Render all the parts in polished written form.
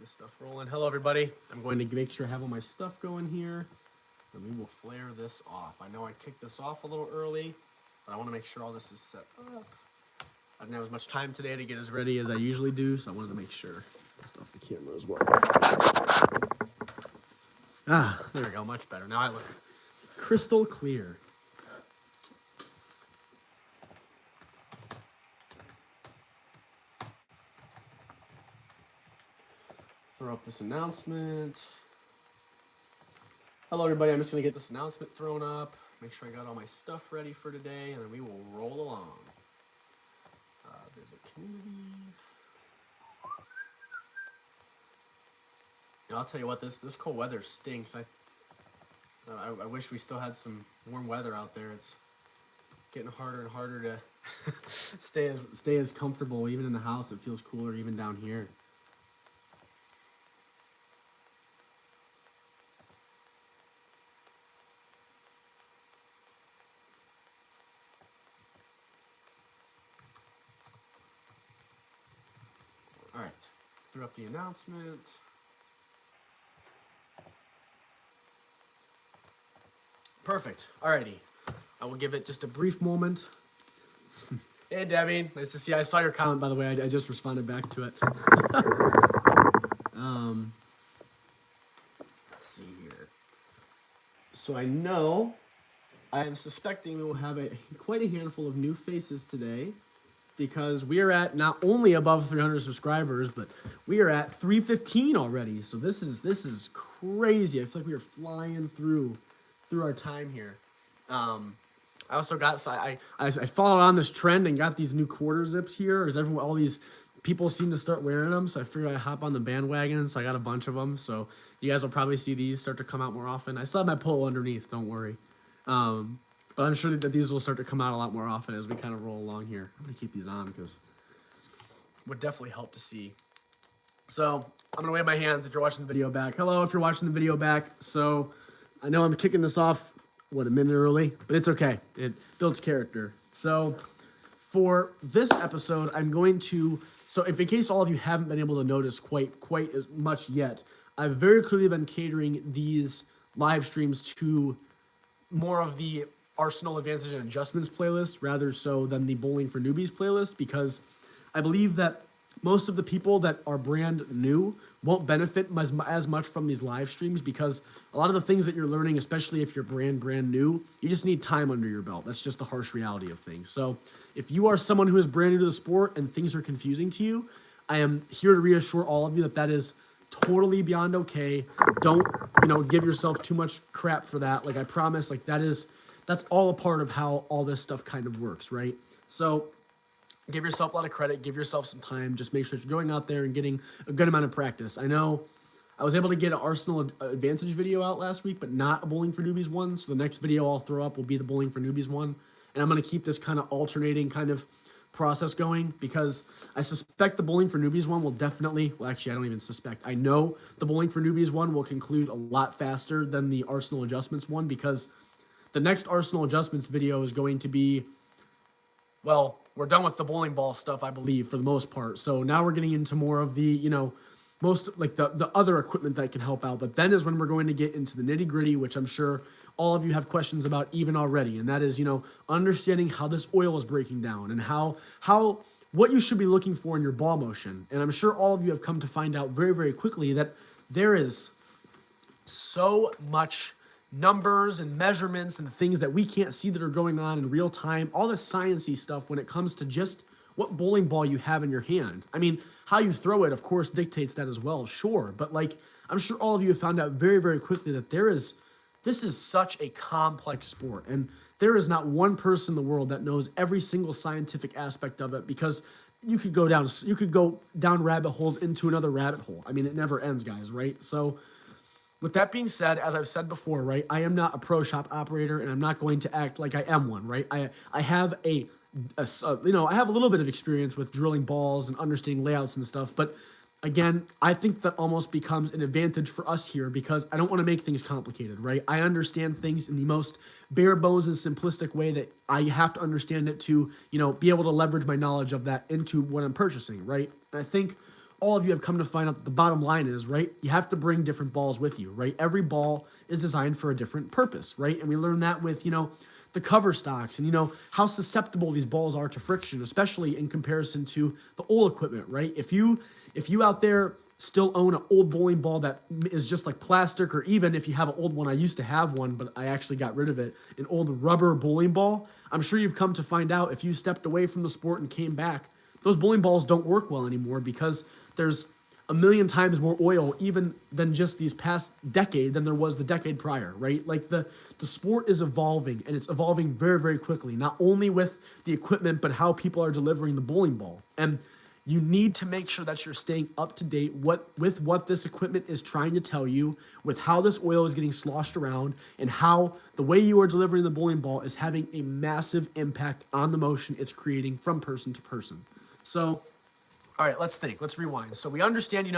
this stuff rolling. Hello, everybody. I'm going to make sure I have all my stuff going here, and we will flare this off. I know I kicked this off a little early, but I want to make sure all this is set up. I didn't have as much time today to get as ready as I usually do, so I wanted to make sure I stuff the camera as well. Ah, there we go. Much better. Now I look crystal clear. Throw up this announcement. Hello, everybody. I'm just going to get this announcement thrown up. Make sure I got all my stuff ready for today, and then we will roll along. Visit community. And I'll tell you what, this cold weather stinks. I wish we still had some warm weather out there. It's getting harder and harder to stay as comfortable. Even in the house, it feels cooler even down here. All right, threw up the announcement. Perfect. Alrighty. I will give it just a brief moment. Hey, Debbie. Nice to see you. I saw your comment, by the way. I just responded back to it. Let's see here. So I know I am suspecting we will have quite a handful of new faces today, because we are at not only above 300 subscribers, but we are at 315 already. So this is crazy. I feel like we are flying through our time here. I also got, so I followed on this trend and got these new quarter zips here, because all these people seem to start wearing them. So I figured I'd hop on the bandwagon. So I got a bunch of them. So you guys will probably see these start to come out more often. I still have my polo underneath, don't worry. But I'm sure that these will start to come out a lot more often as we kind of roll along here. I'm gonna keep these on because it would definitely help to see. So I'm gonna wave my hands if you're watching the video back. Hello, if you're watching the video back. So I know I'm kicking this off, a minute early, but it's okay. It builds character. So for this episode, I'm going to, so if in case all of you haven't been able to notice quite as much yet, I've very clearly been catering these live streams to more of the Arsenal Advantage and Adjustments playlist rather so than the Bowling for Newbies playlist, because I believe that most of the people that are brand new won't benefit as much from these live streams, because a lot of the things that you're learning, especially if you're brand new, you just need time under your belt. That's just the harsh reality of things. So if you are someone who is brand new to the sport and things are confusing to you, I am here to reassure all of you that that is totally beyond okay. Don't, give yourself too much crap for that. Like, I promise, like, that's all a part of how all this stuff kind of works, right? So give yourself a lot of credit, give yourself some time, just make sure you're going out there and getting a good amount of practice. I know I was able to get an Arsenal Advantage video out last week, but not a Bowling for Newbies one. So the next video I'll throw up will be the Bowling for Newbies one. And I'm going to keep this kind of alternating kind of process going, because I suspect the Bowling for Newbies one will definitely, well, actually, I don't even suspect. I know the Bowling for Newbies one will conclude a lot faster than the Arsenal Adjustments one, because the next Arsenal Adjustments video is going to be, well, we're done with the bowling ball stuff, I believe, for the most part. So now we're getting into more of the, most like the other equipment that can help out. But then is when we're going to get into the nitty gritty, which I'm sure all of you have questions about even already. And that is, understanding how this oil is breaking down and what you should be looking for in your ball motion. And I'm sure all of you have come to find out very, very quickly that there is so much numbers and measurements and things that we can't see that are going on in real time, all the sciencey stuff when it comes to just what bowling ball you have in your hand. I mean, how you throw it, of course, dictates that as well, sure. But like, I'm sure all of you have found out very, very quickly that this is such a complex sport. And there is not one person in the world that knows every single scientific aspect of it, because you could go down rabbit holes into another rabbit hole. I mean, it never ends, guys, right? So with that being said, as I've said before, right, I am not a pro shop operator, and I'm not going to act like I am one, right? I have I have a little bit of experience with drilling balls and understanding layouts and stuff, but again, I think that almost becomes an advantage for us here, because I don't want to make things complicated, right? I understand things in the most bare bones and simplistic way that I have to understand it to, be able to leverage my knowledge of that into what I'm purchasing, right? And I think all of you have come to find out that the bottom line is, right, you have to bring different balls with you, right? Every ball is designed for a different purpose, right? And we learned that with, the cover stocks and, how susceptible these balls are to friction, especially in comparison to the old equipment, right? If you out there still own an old bowling ball that is just like plastic, or even if you have an old one, I used to have one, but I actually got rid of it, an old rubber bowling ball, I'm sure you've come to find out if you stepped away from the sport and came back, those bowling balls don't work well anymore because there's a million times more oil even than just these past decade than there was the decade prior, right? Like the sport is evolving, and it's evolving very, very quickly, not only with the equipment, but how people are delivering the bowling ball. And you need to make sure that you're staying up to date with what this equipment is trying to tell you, with how this oil is getting sloshed around, and how the way you are delivering the bowling ball is having a massive impact on the motion it's creating from person to person. So, all right, let's think. Let's rewind. So we understand,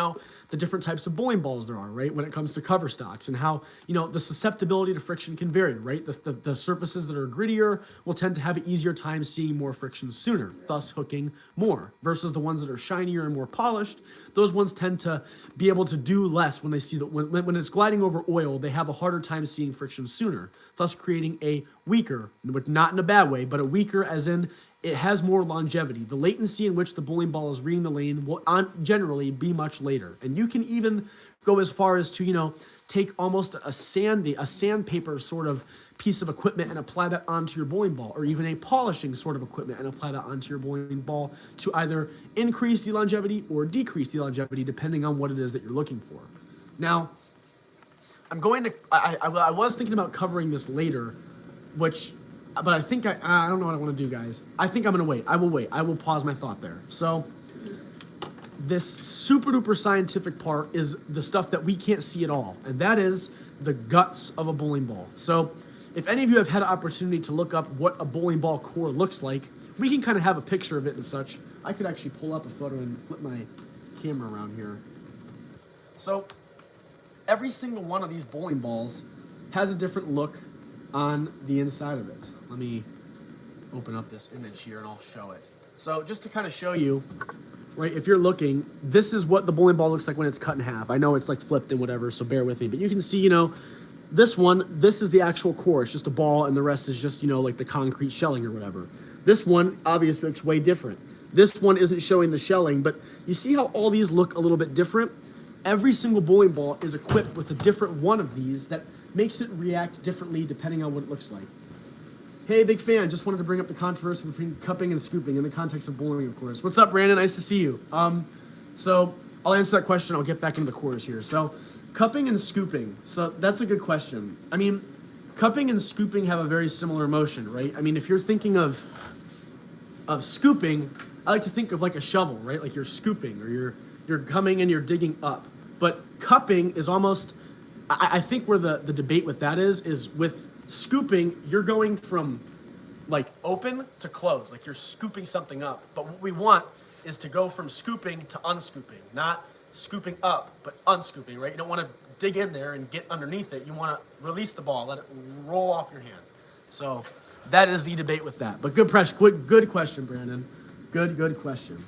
the different types of bowling balls there are, right? When it comes to cover stocks, and how, the susceptibility to friction can vary, right? The surfaces that are grittier will tend to have an easier time seeing more friction sooner, thus hooking more, versus the ones that are shinier and more polished. Those ones tend to be able to do less when they see that when it's gliding over oil, they have a harder time seeing friction sooner, thus creating a weaker, but not in a bad way, but a weaker as in it has more longevity. The latency in which the bowling ball is reading the lane will generally be much later. And you can even go as far as to, take almost a sandpaper sort of piece of equipment and apply that onto your bowling ball, or even a polishing sort of equipment and apply that onto your bowling ball to either increase the longevity or decrease the longevity, depending on what it is that you're looking for. Now, I was thinking about covering this later, but I think I don't know what I want to do, guys. I think I'm going to wait. I will wait. I will pause my thought there. So this super duper scientific part is the stuff that we can't see at all, and that is the guts of a bowling ball. So if any of you have had an opportunity to look up what a bowling ball core looks like, we can kind of have a picture of it and such. I could actually pull up a photo and flip my camera around here. So every single one of these bowling balls has a different look on the inside of it. Let me open up this image here and I'll show it. So just to kind of show you, right, if you're looking, this is what the bowling ball looks like when it's cut in half. I know it's like flipped and whatever, so bear with me, but you can see, this is the actual core. It's just a ball, and the rest is just, like the concrete shelling or whatever. This one obviously looks way different. This one isn't showing the shelling, but you see how all these look a little bit different? Every single bowling ball is equipped with a different one of these that makes it react differently depending on what it looks like. Hey, big fan, just wanted to bring up the controversy between cupping and scooping in the context of bowling, of course. What's up, Brandon? Nice to see you. So I'll answer that question. I'll get back into the cores here. So cupping and scooping. So that's a good question. I mean, cupping and scooping have a very similar motion, right? I mean, if you're thinking of scooping, I like to think of like a shovel, right? Like you're scooping, or you're coming and you're digging up. But cupping is almost, I think where the debate with that is with scooping, you're going from like open to close, like you're scooping something up. But what we want is to go from scooping to unscooping, not scooping up, but unscooping, right? You don't want to dig in there and get underneath it. You want to release the ball, let it roll off your hand. So that is the debate with that. But good question, Brandon. Good question.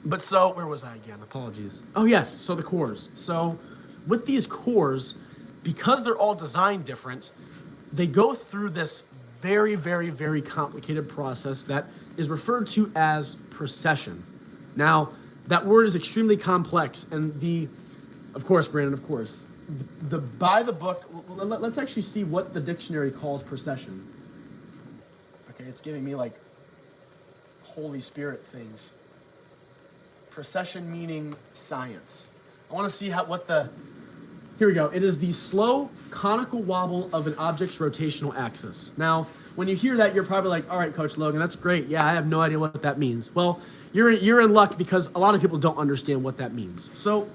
But so, where was I again? Apologies. Oh, yes. So the cores. So with these cores, because they're all designed different, they go through this very, very, very complicated process that is referred to as precession. Now, that word is extremely complex, and of course, Brandon, of course, by the book, let's actually see what the dictionary calls precession. Okay, it's giving me like Holy Spirit things. Precession meaning science. I want to see here we go. It is the slow conical wobble of an object's rotational axis. Now, when you hear that, you're probably like, all right, Coach Logan, that's great. Yeah, I have no idea what that means. Well, you're in luck because a lot of people don't understand what that means. So,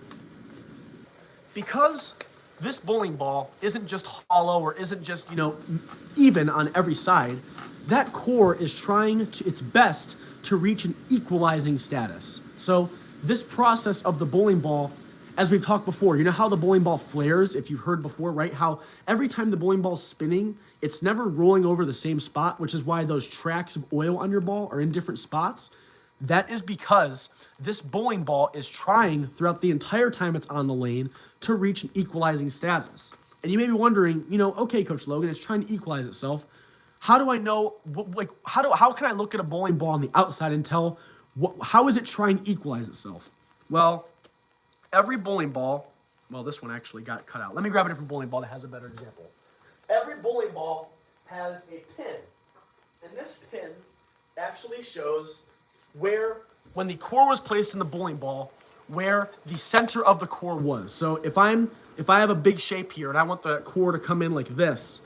because this bowling ball isn't just hollow or isn't just, even on every side, that core is trying its best to reach an equalizing status. So this process of the bowling ball, as we've talked before, you know how the bowling ball flares, if you've heard before, right? How every time the bowling ball's spinning, it's never rolling over the same spot, which is why those tracks of oil on your ball are in different spots. That is because this bowling ball is trying throughout the entire time it's on the lane to reach an equalizing status. And you may be wondering, okay, Coach Logan, it's trying to equalize itself. How do I know, how can I look at a bowling ball on the outside and tell, how is it trying to equalize itself? Well, every bowling ball, well, this one actually got cut out. Let me grab a different bowling ball that has a better example. Every bowling ball has a pin, and this pin actually shows where, when the core was placed in the bowling ball, where the center of the core was. So if I have a big shape here and I want the core to come in like this,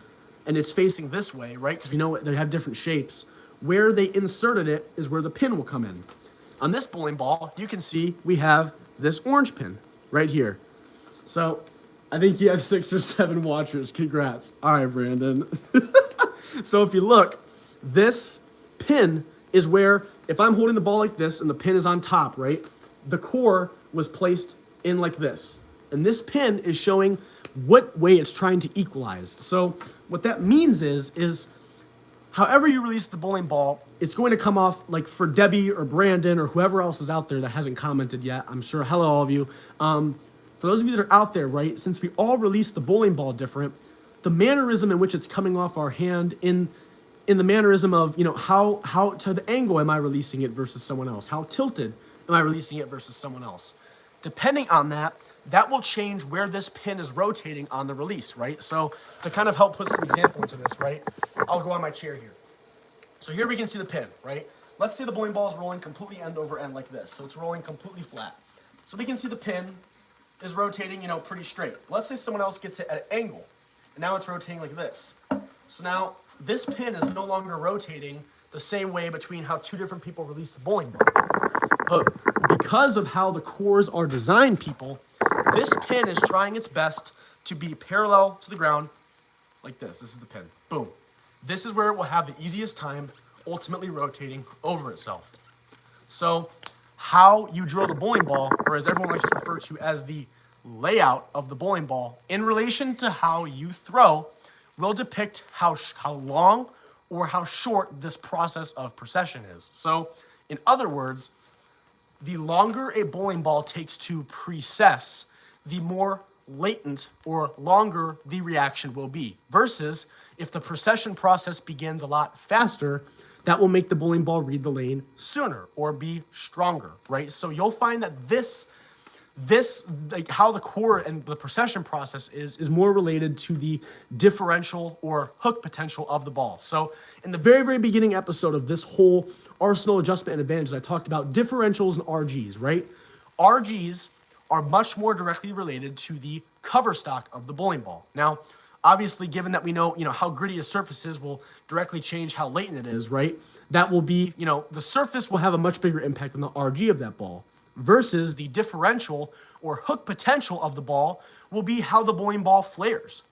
and it's facing this way, right? Because we know they have different shapes. Where they inserted it is where the pin will come in. On this bowling ball, you can see we have this orange pin right here. So I think you have 6 or 7 watchers. Congrats. All right, Brandon. So if you look, this pin is where, if I'm holding the ball like this and the pin is on top, right? The core was placed in like this. And this pin is showing what way it's trying to equalize. So what that means is however you release the bowling ball, it's going to come off, like for Debbie or Brandon or whoever else is out there that hasn't commented yet. I'm sure, hello all of you. For those of you that are out there, right, since we all release the bowling ball different, the mannerism in which it's coming off our hand in the mannerism of, how to the angle am I releasing it versus someone else? How tilted am I releasing it versus someone else? Depending on that will change where this pin is rotating on the release, right? So to kind of help put some example into this, right, I'll go on my chair here. So here we can see the pin, right? Let's say the bowling ball is rolling completely end over end like this. So it's rolling completely flat. So we can see the pin is rotating, pretty straight. Let's say someone else gets it at an angle, and now it's rotating like this. So now this pin is no longer rotating the same way between how 2 different people release the bowling ball. But because of how the cores are designed, people, this pin is trying its best to be parallel to the ground like this. This is the pin. Boom. This is where it will have the easiest time ultimately rotating over itself. So how you drill the bowling ball, or as everyone likes to refer to as the layout of the bowling ball, in relation to how you throw, will depict how long or how short this process of precession is. So in other words, the longer a bowling ball takes to precess, the more latent or longer the reaction will be. Versus if the precession process begins a lot faster, that will make the bowling ball read the lane sooner or be stronger, right? So you'll find that this like how the core and the precession process is more related to the differential or hook potential of the ball. So in the very, very beginning episode of this whole arsenal adjustment and advantages, I talked about differentials and RGs, right? RGs are much more directly related to the cover stock of the bowling ball. Now, obviously, given that we know, how gritty a surface is will directly change how latent it is, right? That will be, the surface will have a much bigger impact on the RG of that ball versus the differential or hook potential of the ball will be how the bowling ball flares.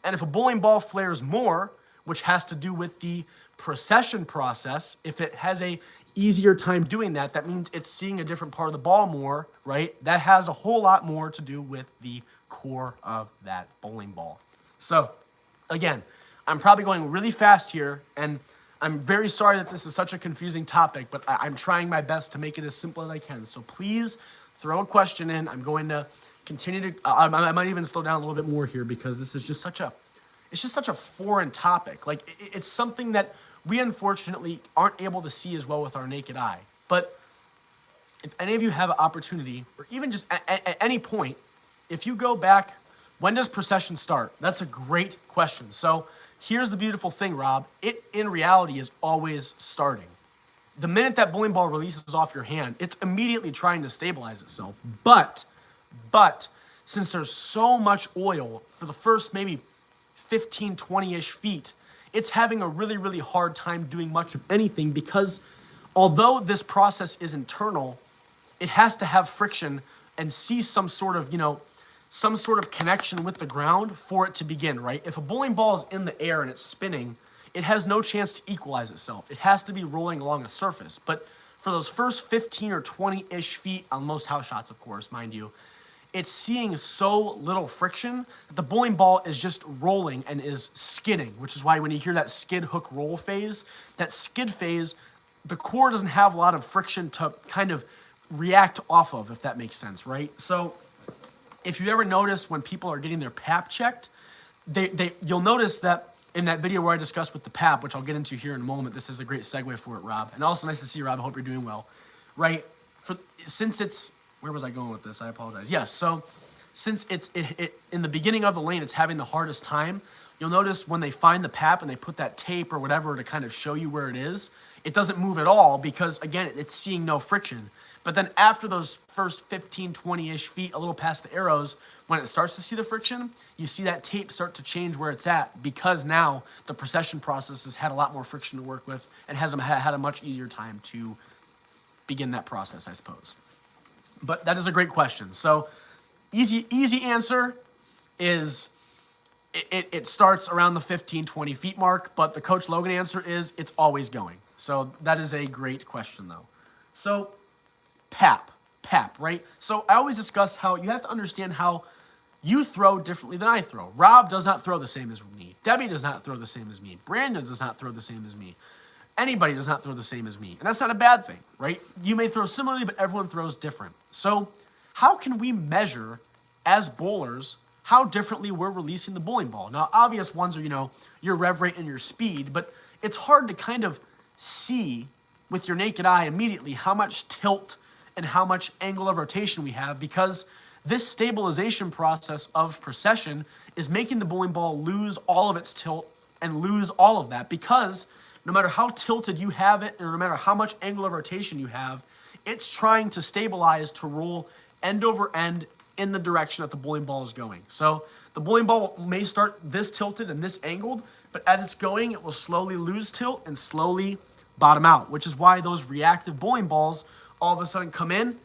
And if a bowling ball flares more, which has to do with the precession process, if it has a easier time doing that, that means it's seeing a different part of the ball more, right? That has a whole lot more to do with the core of that bowling ball. So, again, I'm probably going really fast here, and I'm very sorry that this is such a confusing topic, but I'm trying my best to make it as simple as I can. So please throw a question in. I'm going to continue to, I might even slow down a little bit more here because this is just such a foreign topic. Like, it's something that we unfortunately aren't able to see as well with our naked eye. But if any of you have an opportunity, or even just at any point, if you go back, when does precession start? That's a great question. So here's the beautiful thing, Rob. It, in reality, is always starting. The minute that bowling ball releases off your hand, it's immediately trying to stabilize itself. But since there's so much oil for the first maybe 15, 20-ish feet, it's having a really, really hard time doing much of anything because although this process is internal, it has to have friction and see some sort of connection with the ground for it to begin, right? If a bowling ball is in the air and it's spinning, it has no chance to equalize itself. It has to be rolling along a surface. But for those first 15 or 20-ish feet on most house shots, of course, mind you, it's seeing so little friction that the bowling ball is just rolling and is skidding, which is why when you hear that skid hook roll phase, that skid phase the core doesn't have a lot of friction to kind of react off of, if that makes sense, right? So if you ever notice when people are getting their PAP checked, you'll notice that in that video where I discussed with the PAP, which I'll get into here in a moment, this is a great segue for it, Rob. And also nice to see you, Rob. I hope you're doing well, right? Since it's, where was I going with this? I apologize. Yes, so since it's in the beginning of the lane, it's having the hardest time. You'll notice when they find the PAP and they put that tape or whatever to kind of show you where it is, it doesn't move at all because, again, it's seeing no friction. But then after those first 15, 20-ish feet, a little past the arrows, when it starts to see the friction, you see that tape start to change where it's at because now the procession process has had a lot more friction to work with and has had a much easier time to begin that process, I suppose. But that is a great question. So easy answer is it starts around the 15, 20 feet mark, but the Coach Logan answer is it's always going. So that is a great question, though. So PAP, right? So I always discuss how you have to understand how you throw differently than I throw. Rob does not throw the same as me. Debbie does not throw the same as me. Brandon does not throw the same as me. Anybody does not throw the same as me. And that's not a bad thing, right? You may throw similarly, but everyone throws different. So how can we measure as bowlers how differently we're releasing the bowling ball? Now, obvious ones are, your rev rate and your speed, but it's hard to kind of see with your naked eye immediately how much tilt and how much angle of rotation we have because this stabilization process of precession is making the bowling ball lose all of its tilt and lose all of that because no matter how tilted you have it and no matter how much angle of rotation you have, it's trying to stabilize to roll end over end in the direction that the bowling ball is going. So the bowling ball may start this tilted and this angled, but as it's going, it will slowly lose tilt and slowly bottom out, which is why those reactive bowling balls all of a sudden come in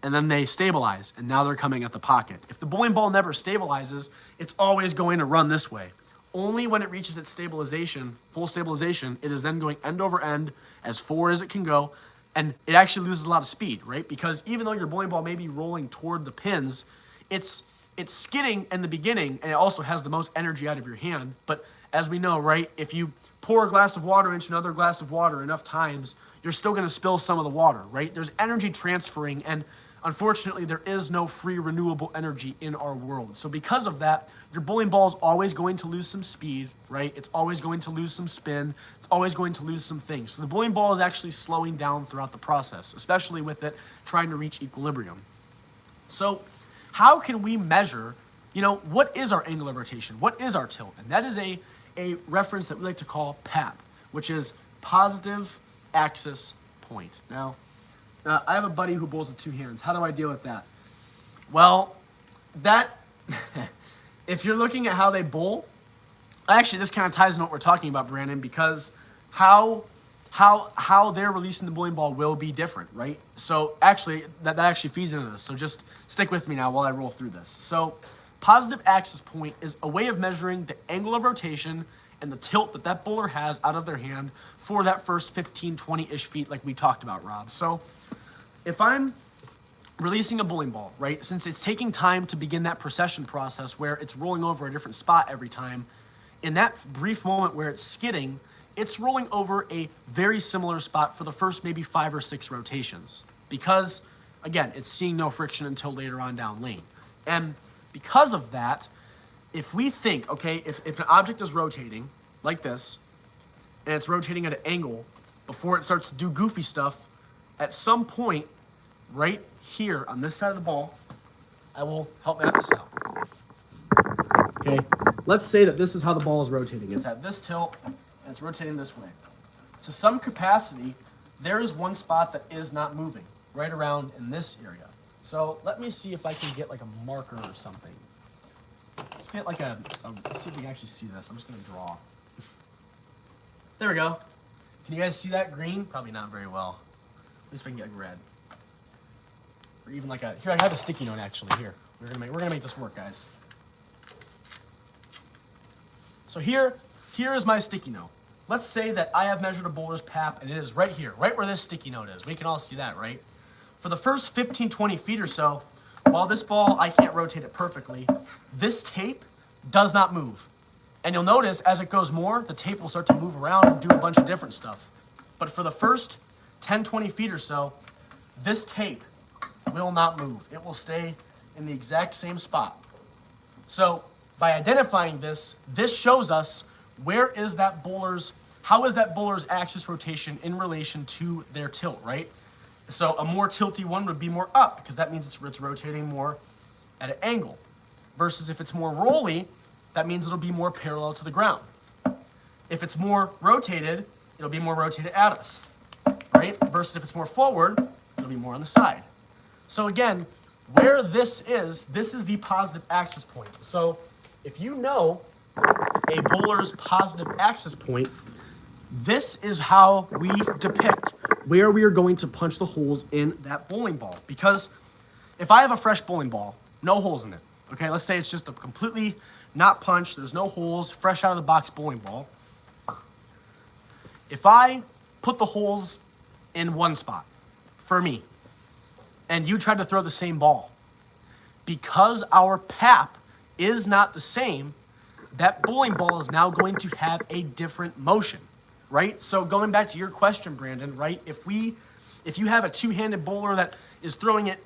and then they stabilize, and now they're coming at the pocket. If the bowling ball never stabilizes, it's always going to run this way. Only when it reaches its stabilization, full stabilization, it is then going end over end as forward as it can go, and it actually loses a lot of speed, right? Because even though your bowling ball may be rolling toward the pins, it's skidding in the beginning, and it also has the most energy out of your hand. But as we know, right, if you pour a glass of water into another glass of water enough times, you're still going to spill some of the water, right? There's energy transferring, and unfortunately, there is no free renewable energy in our world. So because of that, your bowling ball is always going to lose some speed, right? It's always going to lose some spin. It's always going to lose some things. So the bowling ball is actually slowing down throughout the process, especially with it trying to reach equilibrium. So how can we measure, what is our angle of rotation? What is our tilt? And that is a reference that we like to call PAP, which is positive axis point. Now, I have a buddy who bowls with two hands. How do I deal with that? Well, if you're looking at how they bowl, actually this kind of ties into what we're talking about, Brandon, because how they're releasing the bowling ball will be different, right? So actually, that actually feeds into this. So just stick with me now while I roll through this. So positive axis point is a way of measuring the angle of rotation and the tilt that bowler has out of their hand for that first 15, 20-ish feet like we talked about, Rob. So if I'm releasing a bowling ball, right, since it's taking time to begin that precession process where it's rolling over a different spot every time, in that brief moment where it's skidding, it's rolling over a very similar spot for the first maybe 5 or 6 rotations because, again, it's seeing no friction until later on down lane. And because of that, if we think, okay, if an object is rotating like this and it's rotating at an angle before it starts to do goofy stuff, at some point right here on this side of the ball, I will help map this out. Okay, let's say that this is how the ball is rotating. It's at this tilt and it's rotating this way. To some capacity, there is one spot that is not moving right around in this area. So let me see if I can get like a marker or something. Let's get like let's see if we can actually see this. I'm just gonna draw. There we go. Can you guys see that green? Probably not very well. At least if I can get red. Or even like here I have a sticky note actually here. We're gonna make this work, guys. So here is my sticky note. Let's say that I have measured a bowler's PAP and it is right here, right where this sticky note is. We can all see that, right? For the first 15, 20 feet or so, while this ball, I can't rotate it perfectly, this tape does not move. And you'll notice as it goes more, the tape will start to move around and do a bunch of different stuff. But for the first 10, 20 feet or so, this tape will not move. It will stay in the exact same spot. So by identifying this, this shows us how is that bowler's axis rotation in relation to their tilt, right? So a more tilty one would be more up, because that means it's rotating more at an angle. Versus if it's more rolly, that means it'll be more parallel to the ground. If it's more rotated, it'll be more rotated at us, right? Versus if it's more forward, it'll be more on the side. So again, where this is the positive axis point. So if you know a bowler's positive axis point, this is how we depict where we are going to punch the holes in that bowling ball. Because if I have a fresh bowling ball, no holes in it, okay? Let's say it's just a completely not punched, there's no holes, fresh out of the box bowling ball. If I put the holes in one spot for me, and you tried to throw the same ball, because our pap is not the same, that bowling ball is now going to have a different motion, right? So going back to your question, Brandon, right? If you have a two-handed bowler that is throwing it,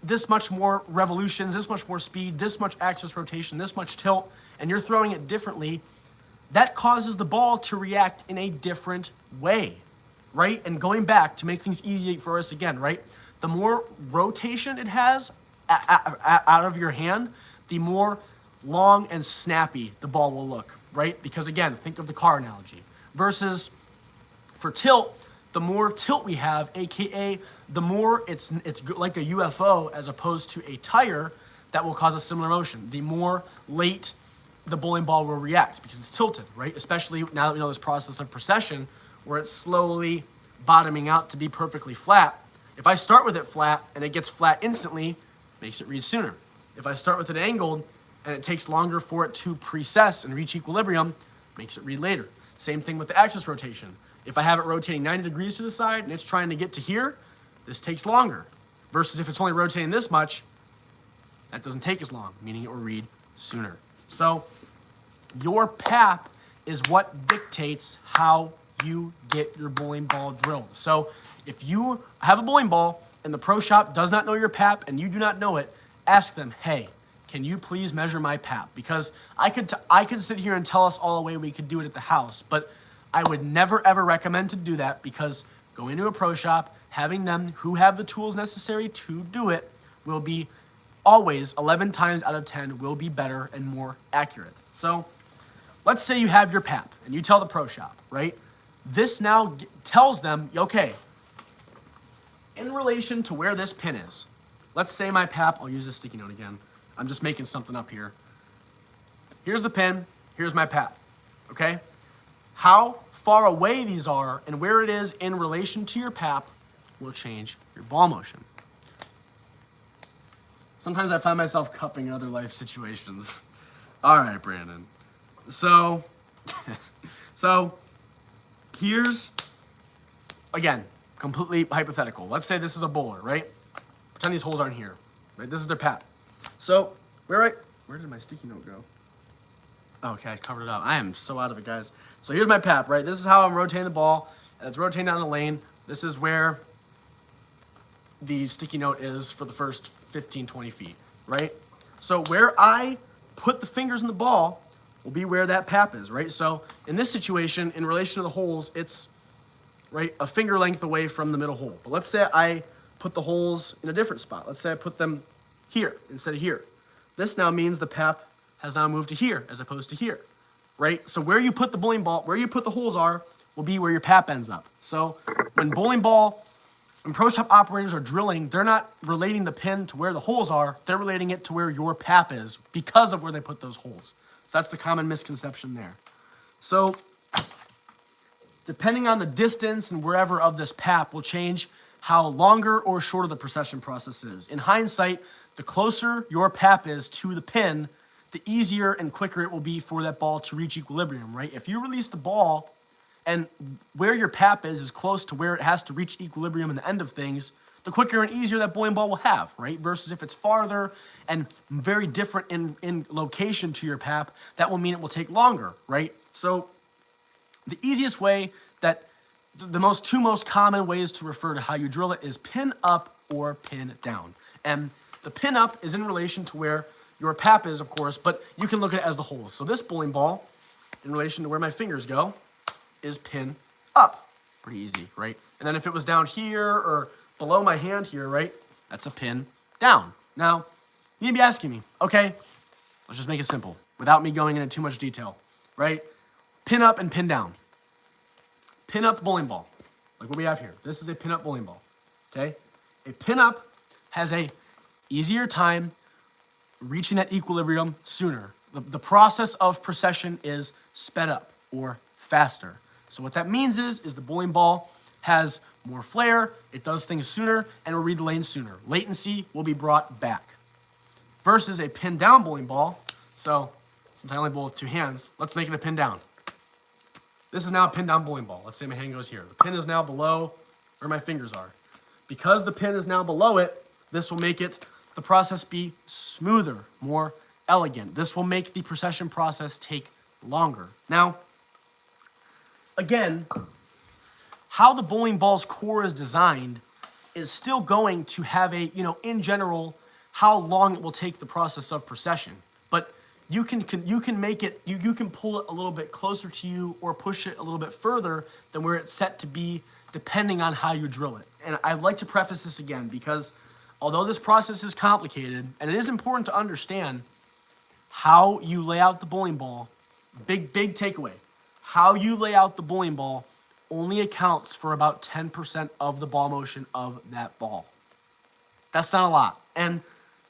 this much more revolutions, this much more speed, this much axis rotation, this much tilt, and you're throwing it differently, that causes the ball to react in a different way, right? And going back to make things easy for us again, right? The more rotation it has out of your hand, the more long and snappy the ball will look, right? Because again, think of the car analogy. Versus for tilt, the more tilt we have, aka the more it's like a UFO as opposed to a tire that will cause a similar motion. The more late the bowling ball will react because it's tilted, right? Especially now that we know this process of precession where it's slowly bottoming out to be perfectly flat. If I start with it flat and it gets flat instantly, makes it read sooner. If I start with it angled and it takes longer for it to precess and reach equilibrium, makes it read later. Same thing with the axis rotation. If I have it rotating 90 degrees to the side and it's trying to get to here, this takes longer. Versus if it's only rotating this much, that doesn't take as long, meaning it will read sooner. So your pap is what dictates how you get your bowling ball drilled. So if you have a bowling ball and the pro shop does not know your pap and you do not know it, ask them, hey, can you please measure my pap? Because I could sit here and tell us all the way we could do it at the house, but I would never ever recommend to do that, because going to a pro shop, having them who have the tools necessary to do it will be always 11 times out of 10 will be better and more accurate. So let's say you have your pap and you tell the pro shop, right? This now tells them, okay, in relation to where this pin is, let's say my pap, I'll use this sticky note again. I'm just making something up here. Here's the pin, here's my pap, okay? How far away these are and where it is in relation to your pap will change your ball motion. Sometimes I find myself cupping in other life situations. All right, Brandon. So here's, again, completely hypothetical. Let's say this is a bowler, right? Pretend these holes aren't here, right? This is their pap. So where did my sticky note go? Okay, I covered it up. I am so out of it, guys. So here's my pap, right? This is how I'm rotating the ball. It's rotating down the lane. This is where the sticky note is for the first 15, 20 feet, right? So where I put the fingers in the ball will be where that pap is, right? So in this situation, in relation to the holes, it's right a finger length away from the middle hole. But let's say I put the holes in a different spot. Let's say I put them here instead of here. This now means the pap has now moved to here as opposed to here, right? So where you put the bowling ball, where you put the holes are, will be where your pap ends up. So when pro shop operators are drilling, they're not relating the pin to where the holes are, they're relating it to where your pap is because of where they put those holes. So that's the common misconception there. So depending on the distance and wherever of this pap will change how longer or shorter the precession process is. In hindsight, the closer your pap is to the pin, the easier and quicker it will be for that ball to reach equilibrium, right? If you release the ball and where your pap is close to where it has to reach equilibrium in the end of things, the quicker and easier that bowling ball will have, right? Versus if it's farther and very different in location to your pap, that will mean it will take longer, right? So the easiest way that the two most common ways to refer to how you drill it is pin up or pin down. And the pin up is in relation to where your pap is, of course, but you can look at it as the holes. So this bowling ball, in relation to where my fingers go, is pin up. Pretty easy, right? And then if it was down here or below my hand here, right, that's a pin down. Now, you may be asking me, okay, let's just make it simple without me going into too much detail, right? Pin up and pin down. Pin up bowling ball, like what we have here. This is a pin up bowling ball, okay? A pin up has a easier time reaching that equilibrium sooner. The process of precession is sped up or faster. So what that means is the bowling ball has more flair, it does things sooner, and will read the lane sooner. Latency will be brought back. Versus a pin down bowling ball. So since I only bowl with two hands, let's make it a pin down. This is now a pin down bowling ball. Let's say my hand goes here. The pin is now below where my fingers are. Because the pin is now below it, this will make the process be smoother, more elegant. This will make the precession process take longer. Now, again, how the bowling ball's core is designed is still going to have a, in general, how long it will take the process of precession. But you can make it, you can pull it a little bit closer to you or push it a little bit further than where it's set to be, depending on how you drill it. And I'd like to preface this again because although this process is complicated, and it is important to understand how you lay out the bowling ball, big takeaway, how you lay out the bowling ball only accounts for about 10% of the ball motion of that ball. That's not a lot. And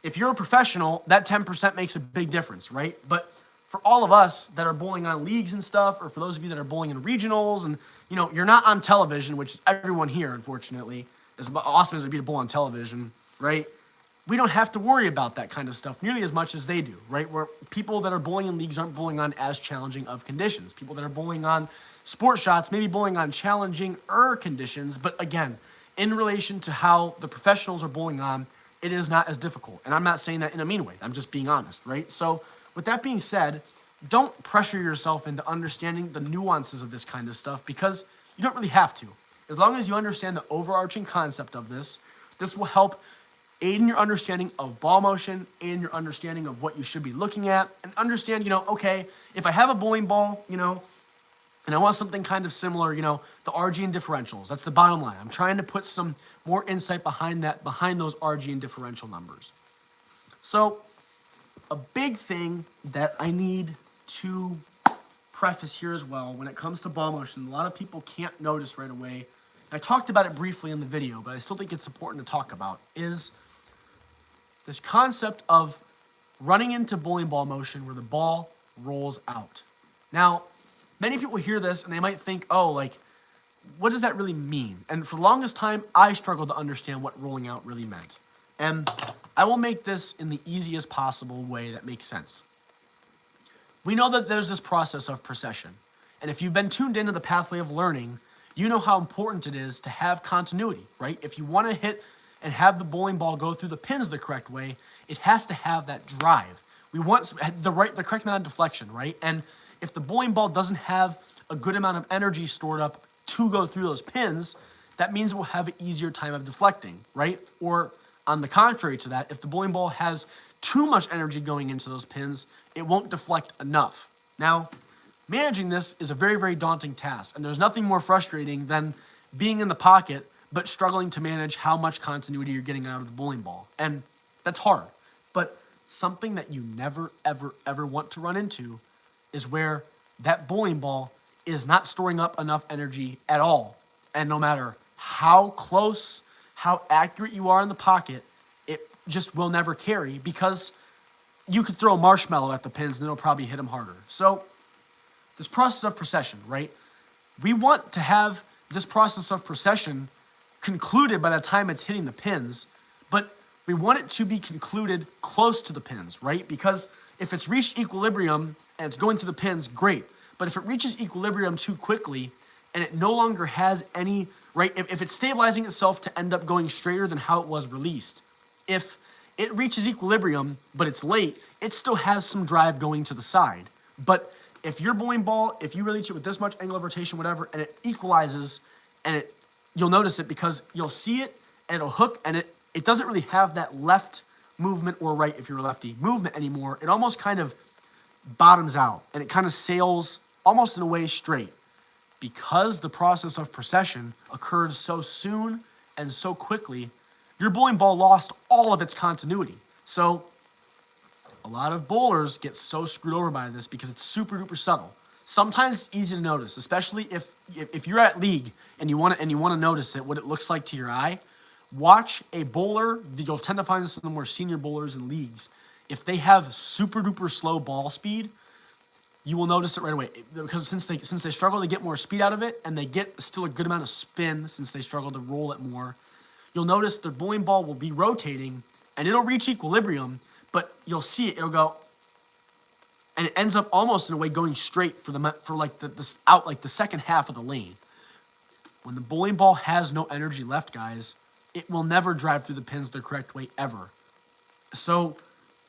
if you're a professional, that 10% makes a big difference, right? But for all of us that are bowling on leagues and stuff, or for those of you that are bowling in regionals, and you're not on television, which is everyone here, unfortunately, as awesome as it would be to bowl on television, right? We don't have to worry about that kind of stuff nearly as much as they do, right? Where people that are bowling in leagues aren't bowling on as challenging of conditions. People that are bowling on sport shots may be bowling on challenging-er conditions, but again, in relation to how the professionals are bowling on, it is not as difficult. And I'm not saying that in a mean way. I'm just being honest, right? So with that being said, don't pressure yourself into understanding the nuances of this kind of stuff because you don't really have to. As long as you understand the overarching concept of this, this will help aid in your understanding of ball motion, aid in your understanding of what you should be looking at, and understand, okay, if I have a bowling ball, and I want something kind of similar, the RG and differentials. That's the bottom line. I'm trying to put some more insight behind those RG and differential numbers. So a big thing that I need to preface here as well when it comes to ball motion, a lot of people can't notice right away. I talked about it briefly in the video, but I still think it's important to talk about, is this concept of running into bowling ball motion where the ball rolls out. Now, many people hear this and they might think, oh, what does that really mean? And for the longest time, I struggled to understand what rolling out really meant. And I will make this in the easiest possible way that makes sense. We know that there's this process of precession. And if you've been tuned into the pathway of learning, you know how important it is to have continuity, right? If you want to hit and have the bowling ball go through the pins the correct way, it has to have that drive. We want the correct amount of deflection, right? And if the bowling ball doesn't have a good amount of energy stored up to go through those pins, that means we'll have an easier time of deflecting, right? Or on the contrary to that, if the bowling ball has too much energy going into those pins, it won't deflect enough. Now, managing this is a very, very daunting task, and there's nothing more frustrating than being in the pocket but struggling to manage how much continuity you're getting out of the bowling ball. And that's hard. But something that you never, ever, ever want to run into is where that bowling ball is not storing up enough energy at all. And no matter how close, how accurate you are in the pocket, it just will never carry because you could throw a marshmallow at the pins and it'll probably hit them harder. So this process of precession, right? We want to have this process of precession concluded by the time it's hitting the pins, but we want it to be concluded close to the pins, right? Because if it's reached equilibrium and it's going through the pins, great. But if it reaches equilibrium too quickly and it no longer has any, right? If it's stabilizing itself to end up going straighter than how it was released, if it reaches equilibrium, but it's late, it still has some drive going to the side. But if your bowling ball, if you release it with this much angle of rotation, whatever, and it equalizes and you'll notice it because you'll see it and it'll hook, and it doesn't really have that left movement or right, if you're a lefty, movement anymore. It almost kind of bottoms out, and it kind of sails almost in a way straight, because the process of precession occurred so soon and so quickly. Your bowling ball lost all of its continuity. So a lot of bowlers get so screwed over by this because it's super duper subtle. Sometimes it's easy to notice, especially if you're at league and you want to notice it, what it looks like to your eye. Watch a bowler. You'll tend to find this in the more senior bowlers in leagues. If they have super duper slow ball speed, you will notice it right away, because since they struggle to get more speed out of it, and they get still a good amount of spin since they struggle to roll it more, you'll notice the bowling ball will be rotating and it'll reach equilibrium, but you'll see it'll go, and it ends up almost in a way going straight for the second half of the lane. When the bowling ball has no energy left, guys, it will never drive through the pins the correct way ever. So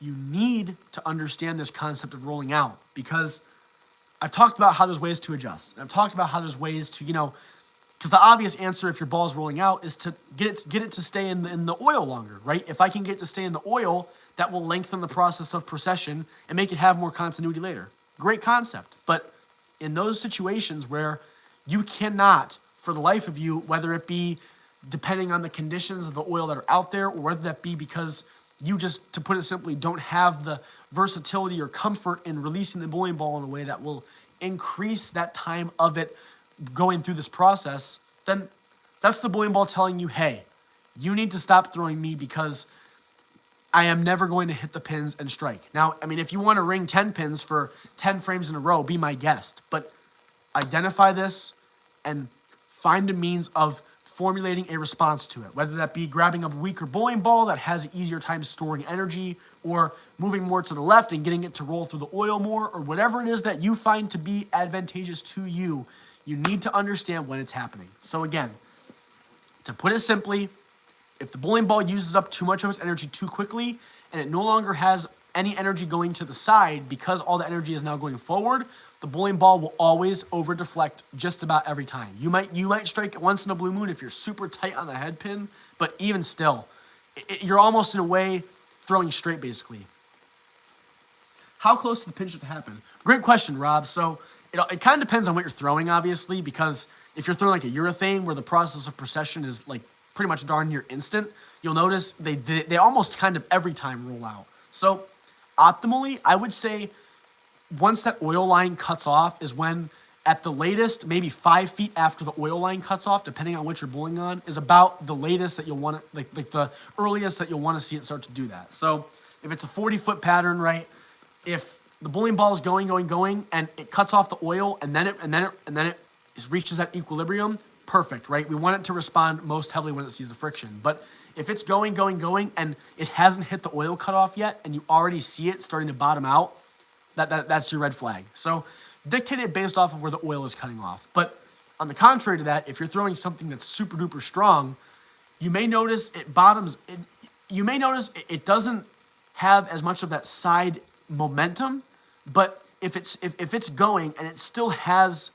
you need to understand this concept of rolling out, because I've talked about how there's ways to adjust. I've talked about how there's ways to, because the obvious answer if your ball is rolling out is to get it to stay in the oil longer, right? If I can get it to stay in the oil, that will lengthen the process of precession and make it have more continuity later. Great concept. But in those situations where you cannot, for the life of you, whether it be depending on the conditions of the oil that are out there, or whether that be because you just, to put it simply, don't have the versatility or comfort in releasing the bowling ball in a way that will increase that time of it going through this process, then that's the bowling ball telling you, hey, you need to stop throwing me because I am never going to hit the pins and strike. Now, I mean, if you want to ring 10 pins for 10 frames in a row, be my guest. But identify this and find a means of formulating a response to it, whether that be grabbing a weaker bowling ball that has an easier time storing energy, or moving more to the left and getting it to roll through the oil more, or whatever it is that you find to be advantageous to you. You need to understand when it's happening. So again, to put it simply, if the bowling ball uses up too much of its energy too quickly and it no longer has any energy going to the side because all the energy is now going forward, the bowling ball will always over deflect just about every time. You might strike it once in a blue moon if you're super tight on the head pin, but even still, you're almost in a way throwing straight basically. How close to the pin should it happen? Great question, Rob. So it kind of depends on what you're throwing, obviously, because if you're throwing like a urethane where the process of precession is like pretty much darn near instant, you'll notice they almost kind of every time roll out. So optimally, I would say once that oil line cuts off is when, at the latest, maybe 5 feet after the oil line cuts off, depending on what you're bowling on, is about the latest that you'll want to, like the earliest that you'll want to see it start to do that. So if it's a 40-foot pattern, right, if the bowling ball is going, and it cuts off the oil, and then it reaches that equilibrium, perfect, right? We want it to respond most heavily when it sees the friction. But if it's going, and it hasn't hit the oil cutoff yet, and you already see it starting to bottom out, that's your red flag. So dictate it based off of where the oil is cutting off. But on the contrary to that, if you're throwing something that's super duper strong, you may notice it bottoms. You may notice it doesn't have as much of that side momentum. But if it's going and it still has,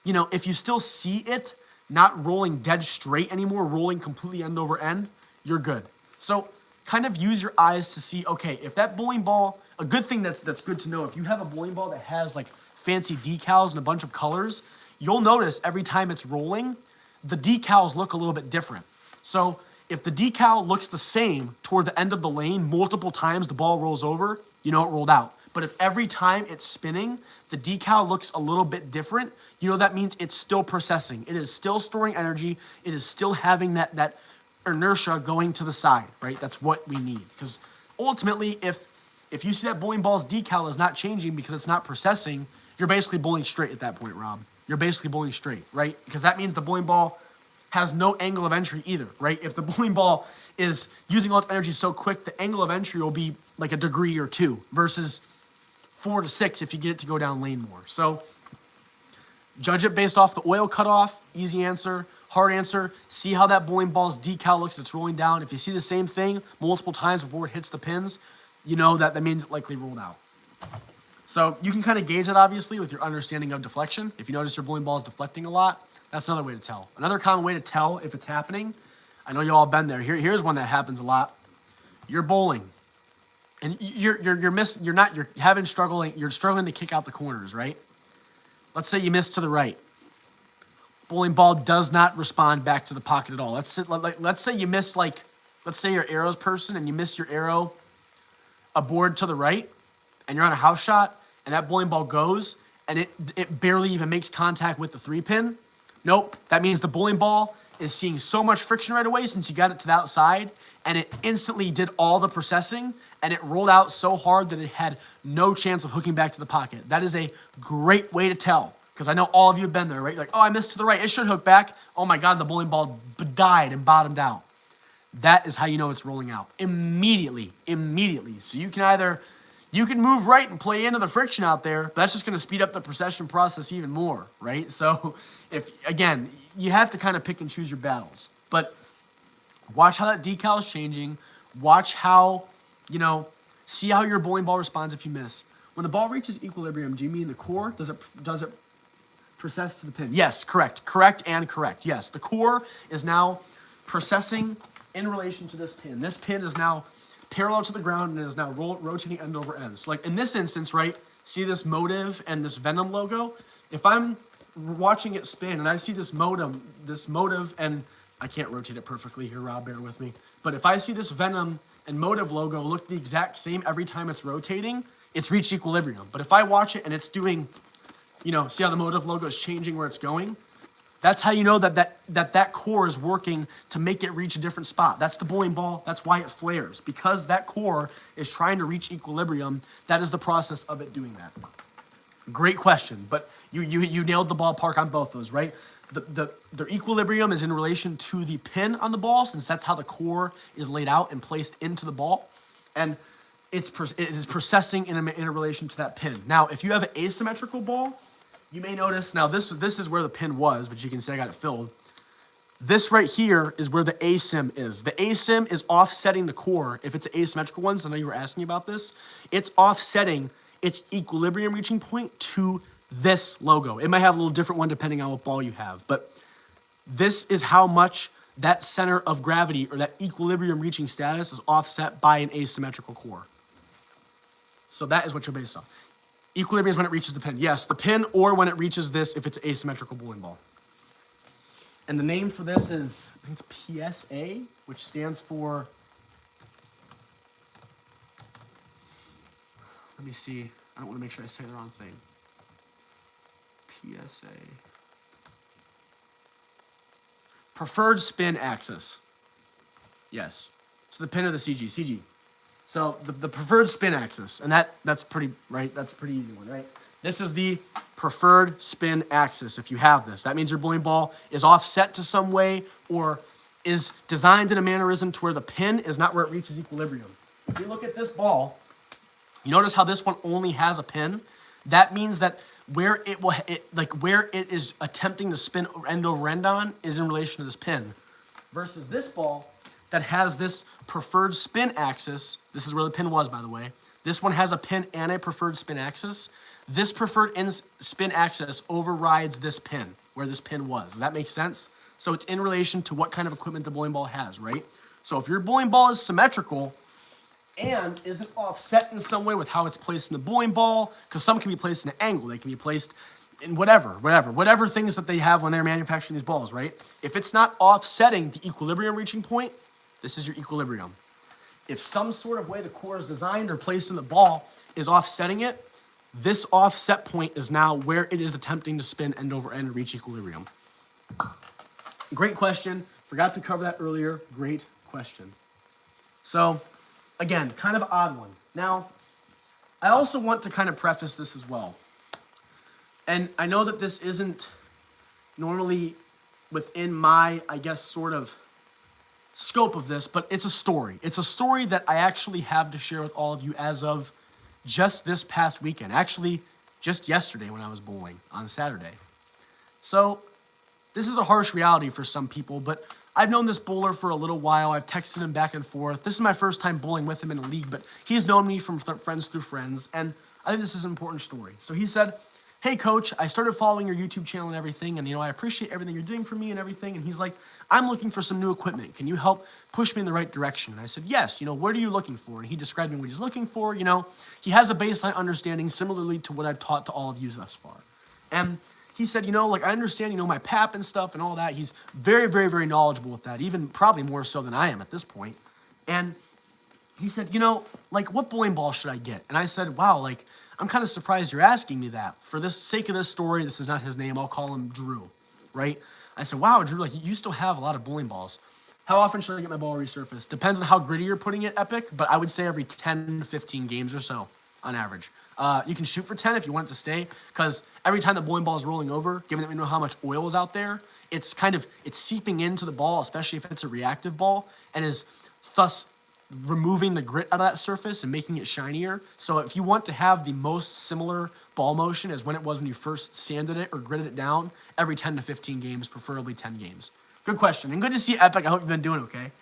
if you still see it not rolling dead straight anymore, rolling completely end over end, you're good. So kind of use your eyes to see, okay, if that bowling ball, a good thing that's good to know, if you have a bowling ball that has like fancy decals and a bunch of colors, you'll notice every time it's rolling, the decals look a little bit different. So if the decal looks the same toward the end of the lane multiple times the ball rolls over, you know it rolled out. But if every time it's spinning, the decal looks a little bit different, that means it's still processing. It is still storing energy. It is still having that inertia going to the side, right? That's what we need. Because ultimately, if you see that bowling ball's decal is not changing because it's not processing, you're basically bowling straight at that point, Rob. You're basically bowling straight, right? Because that means the bowling ball has no angle of entry either, right? If the bowling ball is using all its energy so quick, the angle of entry will be like a degree or two versus 4 to 6 if you get it to go down lane more. So judge it based off the oil cutoff. Easy answer. Hard answer, see how that bowling ball's decal looks as it's rolling down. If you see the same thing multiple times before it hits the pins, that means it likely rolled out. So you can kind of gauge it, obviously, with your understanding of deflection. If you notice your bowling ball is deflecting a lot, that's another way to tell. Another common way to tell if it's happening, I know you all been there. Here's one that happens a lot. You're bowling, and you're struggling to kick out the corners, right? Let's say you miss to the right. Bowling ball does not respond back to the pocket at all. Let's say you miss, like, let's say you're arrows person and you miss your arrow a board to the right, and you're on a house shot, and that bowling ball goes, and it barely even makes contact with the 3-pin. Nope, that means the bowling ball is seeing so much friction right away since you got it to the outside, and it instantly did all the processing, and it rolled out so hard that it had no chance of hooking back to the pocket. That is a great way to tell, because I know all of you have been there, right? You're like, oh, I missed to the right. It should hook back. Oh, my God, the bowling ball died and bottomed out. That is how you know it's rolling out. Immediately. So you can move right and play into the friction out there, but that's just going to speed up the procession process even more, right? So again, you have to kind of pick and choose your battles. But watch how that decal is changing. Watch how, see how your bowling ball responds if you miss. When the ball reaches equilibrium, do you mean the core? Does it process to the pin? Yes, correct. Correct and correct. Yes, the core is now processing in relation to this pin. This pin is now parallel to the ground and is now rotating end over end. So like in this instance, right, see this motive and this Venom logo? If I'm watching it spin and I see this motive, and I can't rotate it perfectly here, Rob, bear with me. But if I see this Venom and motive logo look the exact same every time it's rotating, it's reached equilibrium. But if I watch it and it's doing, see how the motive logo is changing where it's going? That's how you know that core is working to make it reach a different spot. That's the bowling ball. That's why it flares. Because that core is trying to reach equilibrium, that is the process of it doing that. Great question, but you nailed the ballpark on both those, right? The equilibrium is in relation to the pin on the ball, since that's how the core is laid out and placed into the ball. And it is processing in a relation to that pin. Now, if you have an asymmetrical ball, you may notice, now this is where the pin was, but you can see I got it filled. This right here is where the asym is. The asym is offsetting the core. If it's an asymmetrical one, so I know you were asking about this, it's offsetting its equilibrium reaching point to this logo. It might have a little different one depending on what ball you have, but this is how much that center of gravity or that equilibrium reaching status is offset by an asymmetrical core. So that is what you're based on. Equilibrium is when it reaches the pin. Yes, the pin, or when it reaches this if it's an asymmetrical bowling ball. And the name for this is, I think it's PSA, which stands for, let me see, I don't want to make sure I say the wrong thing. PSA. Preferred spin axis. Yes. So the pin or the CG. So the preferred spin axis, and that's pretty, right? That's a pretty easy one, right? This is the preferred spin axis if you have this. That means your bowling ball is offset to some way or is designed in a mannerism to where the pin is not where it reaches equilibrium. If you look at this ball, you notice how this one only has a pin? That means that where it is attempting to spin end over end on is in relation to this pin. Versus this ball that has this preferred spin axis. This is where the pin was, by the way. This one has a pin and a preferred spin axis. This preferred spin axis overrides this pin, where this pin was. Does that make sense? So it's in relation to what kind of equipment the bowling ball has, right? So if your bowling ball is symmetrical and isn't offset in some way with how it's placed in the bowling ball, because some can be placed in an angle, they can be placed in whatever things that they have when they're manufacturing these balls, right? If it's not offsetting the equilibrium reaching point, this is your equilibrium. If some sort of way the core is designed or placed in the ball is offsetting it, this offset point is now where it is attempting to spin end over end and reach equilibrium. Great question. Forgot to cover that earlier. Great question. So, again, kind of an odd one. Now, I also want to kind of preface this as well. And I know that this isn't normally within my, I guess, sort of scope of this, but it's a story. It's a story that I actually have to share with all of you as of just this past weekend. Actually, just yesterday when I was bowling on Saturday. So this is a harsh reality for some people, but I've known this bowler for a little while. I've texted him back and forth. This is my first time bowling with him in a league, but he's known me from friends through friends. And I think this is an important story. So he said, hey, coach, I started following your YouTube channel and everything, and, I appreciate everything you're doing for me and everything. And he's like, I'm looking for some new equipment. Can you help push me in the right direction? And I said, yes, what are you looking for? And he described me what he's looking for. He has a baseline understanding similarly to what I've taught to all of you thus far. And he said, I understand, my PAP and stuff and all that. He's very, very, very knowledgeable with that, even probably more so than I am at this point. And he said, what bowling ball should I get? And I said, wow, I'm kind of surprised you're asking me that. For the sake of this story, this is not his name. I'll call him Drew, right? I said, wow, Drew, you still have a lot of bowling balls. How often should I get my ball resurfaced? Depends on how gritty you're putting it, Epic, but I would say every 10 to 15 games or so on average. You can shoot for 10 if you want it to stay, because every time the bowling ball is rolling over, given that we know how much oil is out there, it's seeping into the ball, especially if it's a reactive ball, and is thus removing the grit out of that surface and making it shinier. So if you want to have the most similar ball motion as when it was when you first sanded it or gritted it down, every 10 to 15 games, preferably 10 games. Good question, and good to see you, Epic. I hope you've been doing okay.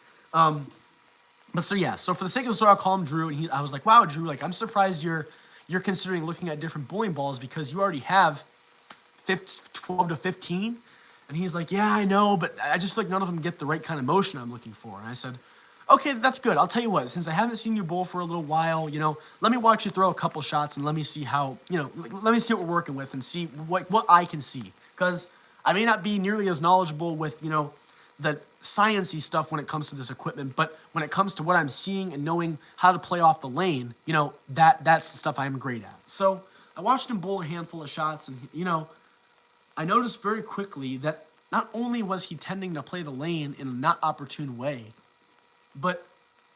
So for the sake of the story, I'll call him Drew, and I was like, wow, Drew, I'm surprised you're considering looking at different bowling balls because you already have 12 to 15. And he's like, yeah, I know, but I just feel like none of them get the right kind of motion I'm looking for. And I said, okay, that's good. I'll tell you what, since I haven't seen you bowl for a little while, let me watch you throw a couple shots and let me see how, let me see what we're working with and see what I can see. Because I may not be nearly as knowledgeable with, the science-y stuff when it comes to this equipment, but when it comes to what I'm seeing and knowing how to play off the lane, that's the stuff I'm great at. So I watched him bowl a handful of shots, and, I noticed very quickly that not only was he tending to play the lane in a not opportune way, but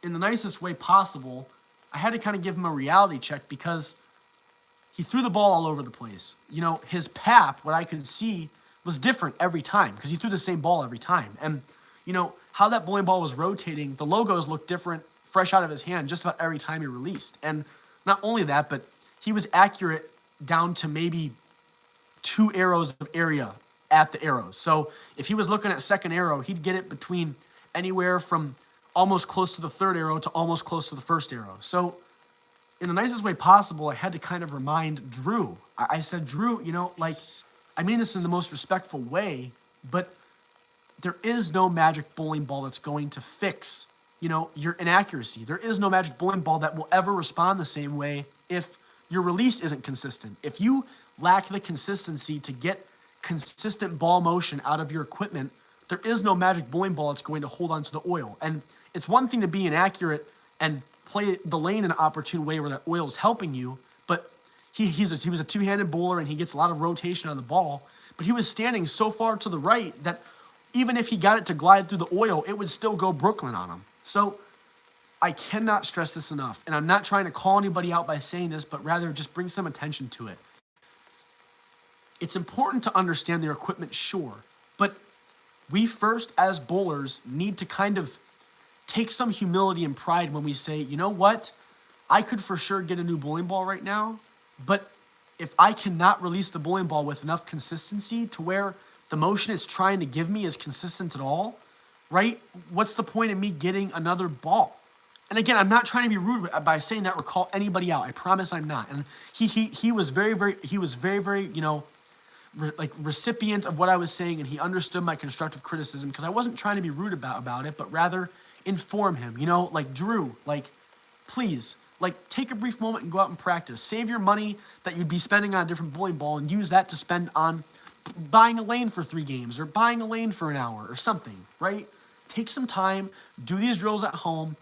in the nicest way possible. I had to kind of give him a reality check because he threw the ball all over the place. His PAP, what I could see, was different every time because he threw the same ball every time. And, how that bowling ball was rotating, the logos looked different fresh out of his hand just about every time he released. And not only that, but he was accurate down to maybe 2 arrows of area at the arrows. So if he was looking at second arrow, he'd get it between anywhere from almost close to the third arrow to almost close to the first arrow. So in the nicest way possible, I had to kind of remind Drew. I said, Drew, I mean this in the most respectful way, but there is no magic bowling ball that's going to fix, your inaccuracy. There is no magic bowling ball that will ever respond the same way if your release isn't consistent. If you lack the consistency to get consistent ball motion out of your equipment, there is no magic bowling ball that's going to hold on to the oil. And it's one thing to be inaccurate and play the lane in an opportune way where that oil is helping you, but he was a two-handed bowler and he gets a lot of rotation on the ball, but he was standing so far to the right that even if he got it to glide through the oil, it would still go Brooklyn on him. So I cannot stress this enough, and I'm not trying to call anybody out by saying this, but rather just bring some attention to it. It's important to understand their equipment, sure, but we first, as bowlers, need to kind of take some humility and pride when we say, you know what, I could for sure get a new bowling ball right now, but if I cannot release the bowling ball with enough consistency to where the motion it's trying to give me is consistent at all, right? What's the point of me getting another ball? And again, I'm not trying to be rude by saying that or call anybody out. I promise I'm not. And he was very, recipient of what I was saying, and he understood my constructive criticism because I wasn't trying to be rude about it, but rather inform him. Drew, please, take a brief moment and go out and practice. Save your money that you'd be spending on a different bowling ball and use that to spend on buying a lane for 3 games or buying a lane for an hour or something, right? Take some time, do these drills at home,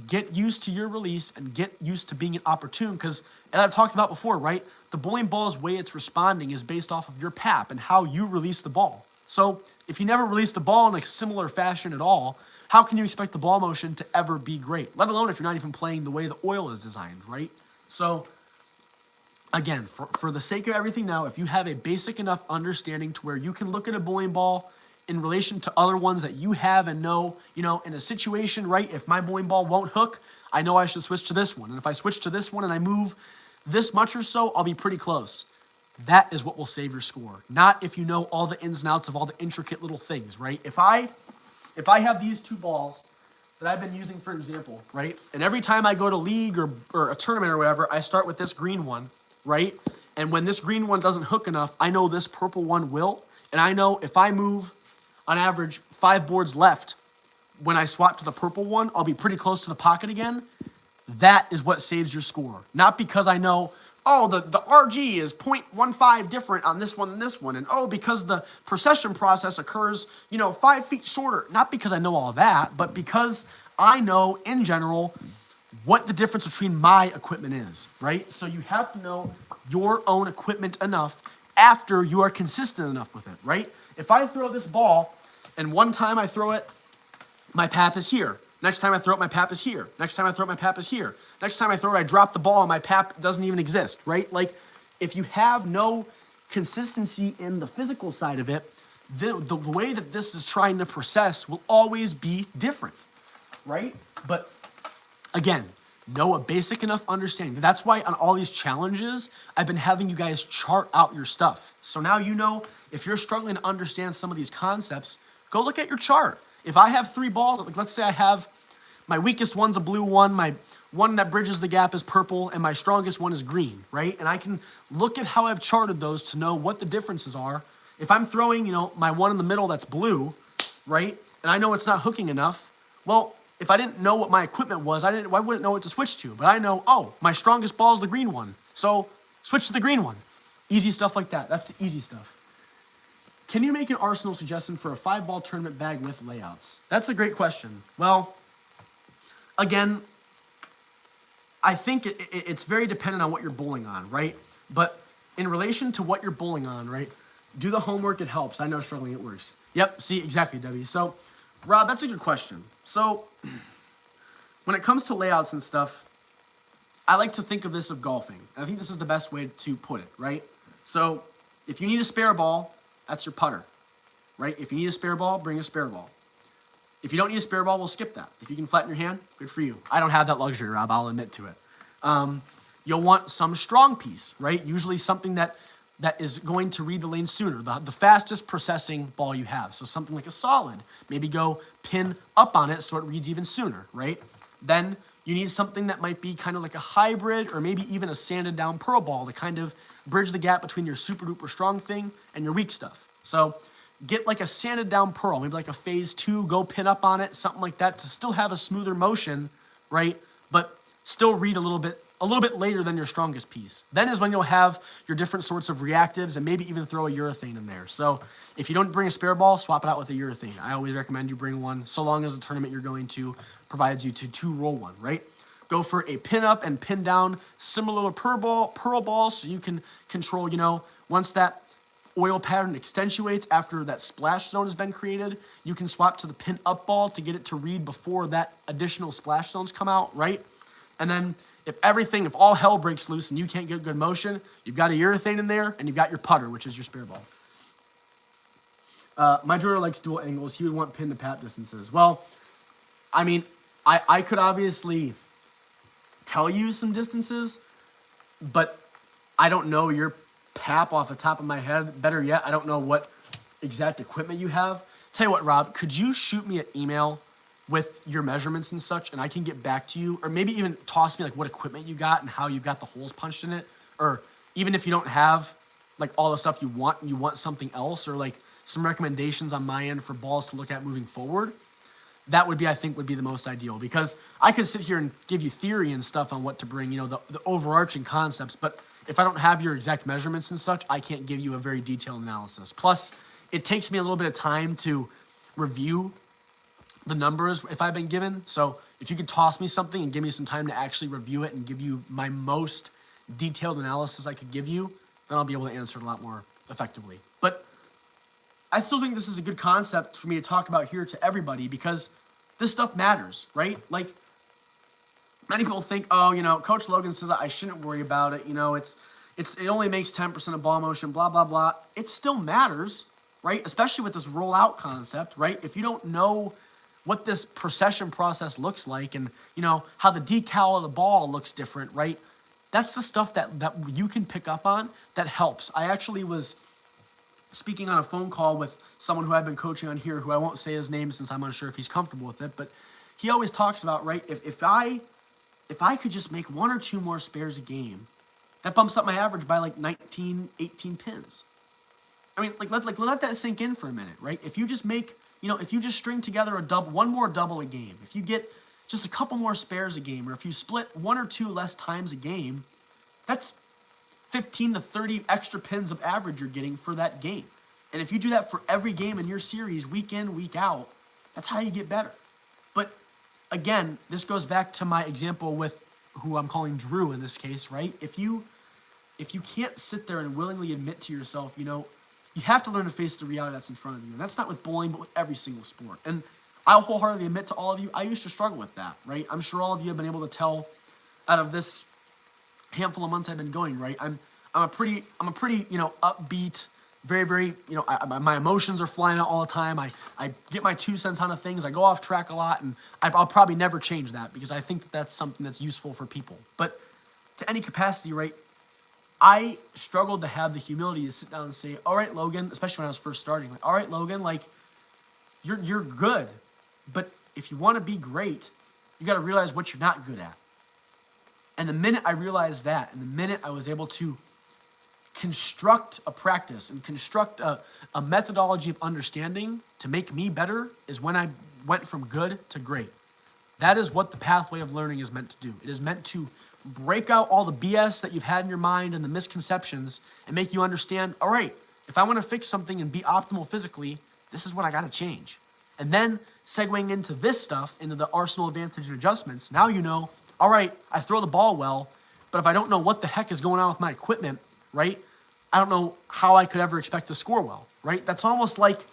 get used to your release and get used to being opportune because, as I've talked about before, right, the bowling ball's way it's responding is based off of your PAP and how you release the ball. So if you never release the ball in a similar fashion at all, how can you expect the ball motion to ever be great, let alone if you're not even playing the way the oil is designed, right? So again, for the sake of everything now, if you have a basic enough understanding to where you can look at a bowling ball in relation to other ones that you have and know, in a situation, right, if my bowling ball won't hook, I know I should switch to this one. And if I switch to this one and I move this much or so, I'll be pretty close. That is what will save your score. Not if you know all the ins and outs of all the intricate little things, right? If I have these 2 balls that I've been using, for example, right, and every time I go to league or a tournament or whatever, I start with this green one, right? And when this green one doesn't hook enough, I know this purple one will. And I know if I move, on average, 5 boards left, when I swap to the purple one, I'll be pretty close to the pocket again. That is what saves your score. Not because I know, oh, the RG is 0.15 different on this one than this one. And oh, because the procession process occurs, 5 feet shorter. Not because I know all of that, but because I know, in general, what the difference between my equipment is, right? So you have to know your own equipment enough after you are consistent enough with it, right? If I throw this ball and one time I throw it, my pap is here. Next time I throw it, my pap is here. Next time I throw it, my pap is here. Next time I throw it, I drop the ball and my pap doesn't even exist, right? Like, if you have no consistency in the physical side of it, the way that this is trying to process will always be different, right? But again, know a basic enough understanding. That's why on all these challenges, I've been having you guys chart out your stuff. So now you know if you're struggling to understand some of these concepts, go look at your chart. If I have 3 balls, like let's say I have my weakest one's a blue one, my one that bridges the gap is purple, and my strongest one is green, right? And I can look at how I've charted those to know what the differences are. If I'm throwing, my one in the middle that's blue, right? And I know it's not hooking enough, well, if I didn't know what my equipment was, I wouldn't know what to switch to. But I know, oh, my strongest ball is the green one. So switch to the green one. Easy stuff like that. That's the easy stuff. Can you make an arsenal suggestion for a 5-ball tournament bag with layouts? That's a great question. Well, again, I think it's very dependent on what you're bowling on, right? But in relation to what you're bowling on, right, do the homework. It helps. I know struggling, it works. Yep, see, exactly, Debbie. So, Rob, that's a good question. So, when it comes to layouts and stuff, I like to think of this of golfing. I think this is the best way to put it, right? So, if you need a spare ball, that's your putter, right? If you need a spare ball, bring a spare ball. If you don't need a spare ball, we'll skip that. If you can flatten your hand, good for you. I don't have that luxury, Rob. I'll admit to it. You'll want some strong piece, right? Usually something that is going to read the lane sooner, the fastest processing ball you have. So something like a solid. Maybe go pin up on it so it reads even sooner, right? Then you need something that might be kind of like a hybrid or maybe even a sanded down pearl ball to kind of bridge the gap between your super duper strong thing and your weak stuff. So get like a sanded down pearl, maybe like a phase 2, go pin up on it, something like that to still have a smoother motion, right? But still read a little bit later than your strongest piece. Then is when you'll have your different sorts of reactives and maybe even throw a urethane in there. So if you don't bring a spare ball, swap it out with a urethane. I always recommend you bring one so long as the tournament you're going to provides you to roll one, right? Go for a pin up and pin down similar pearl ball so you can control, once that oil pattern accentuates after that splash zone has been created, you can swap to the pin up ball to get it to read before that additional splash zones come out, right? And then if all hell breaks loose and you can't get good motion, you've got a urethane in there and you've got your putter, which is your spare ball. My driller likes dual angles. He would want pin to pap distances. Well, I mean, I could obviously tell you some distances, but I don't know your pap off the top of my head. Better yet, I don't know what exact equipment you have. Tell you what, Rob, could you shoot me an email with your measurements and such, and I can get back to you, or maybe even toss me like what equipment you got and how you got the holes punched in it, or even if you don't have like all the stuff you want and you want something else, or like some recommendations on my end for balls to look at moving forward. That would be, I think, would be the most ideal, because I could sit here and give you theory and stuff on what to bring, the overarching concepts, but if I don't have your exact measurements and such, I can't give you a very detailed analysis. Plus, it takes me a little bit of time to review the numbers if I've been given. So if you could toss me something and give me some time to actually review it and give you my most detailed analysis I could give you, then I'll be able to answer it a lot more effectively. But I still think this is a good concept for me to talk about here to everybody, because this stuff matters, right? Like, many people think, oh, Coach Logan says I shouldn't worry about it. It only makes 10% of ball motion, blah, blah, blah. It still matters, right? Especially with this rollout concept, right? If you don't know what this procession process looks like and, how the decal of the ball looks different, right? That's the stuff that you can pick up on that helps. I actually was speaking on a phone call with someone who I've been coaching on here, who I won't say his name since I'm unsure if he's comfortable with it, but he always talks about, right, if I could just make 1 or 2 more spares a game, That bumps up my average by like 19, 18 pins. I mean, let that sink in for a minute, right? If you just make, if you just string together one more double a game, if you get just a couple more spares a game, or if you split 1 or 2 less times a game, that's 15 to 30 extra pins of average you're getting for that game. And if you do that for every game in your series, week in, week out, that's how you get better. But again, this goes back to my example with who I'm calling Drew in this case, right? If you can't sit there and willingly admit to yourself, you have to learn to face the reality that's in front of you. And that's not with bowling, but with every single sport. And I'll wholeheartedly admit to all of you, I used to struggle with that, right? I'm sure all of you have been able to tell out of this handful of months I've been going, right? I'm a pretty, upbeat, very, very, my emotions are flying out all the time. I get my 2 cents on things. I go off track a lot, and I'll probably never change that because I think that's something that's useful for people. But to any capacity, right, I struggled to have the humility to sit down and say, all right, Logan, especially when I was first starting, like, all right, Logan, like, you're good, but if you want to be great, you got to realize what you're not good at. And the minute I realized that, and the minute I was able to construct a practice and construct a methodology of understanding to make me better, is when I went from good to great. That is what the pathway of learning is meant to do. It is meant to break out all the BS that you've had in your mind and the misconceptions and make you understand, all right, if I want to fix something and be optimal physically, this is what I got to change. And then segueing into this stuff, into the arsenal advantage and adjustments, now all right, I throw the ball well, but if I don't know what the heck is going on with my equipment, right, I don't know how I could ever expect to score well, right? That's almost like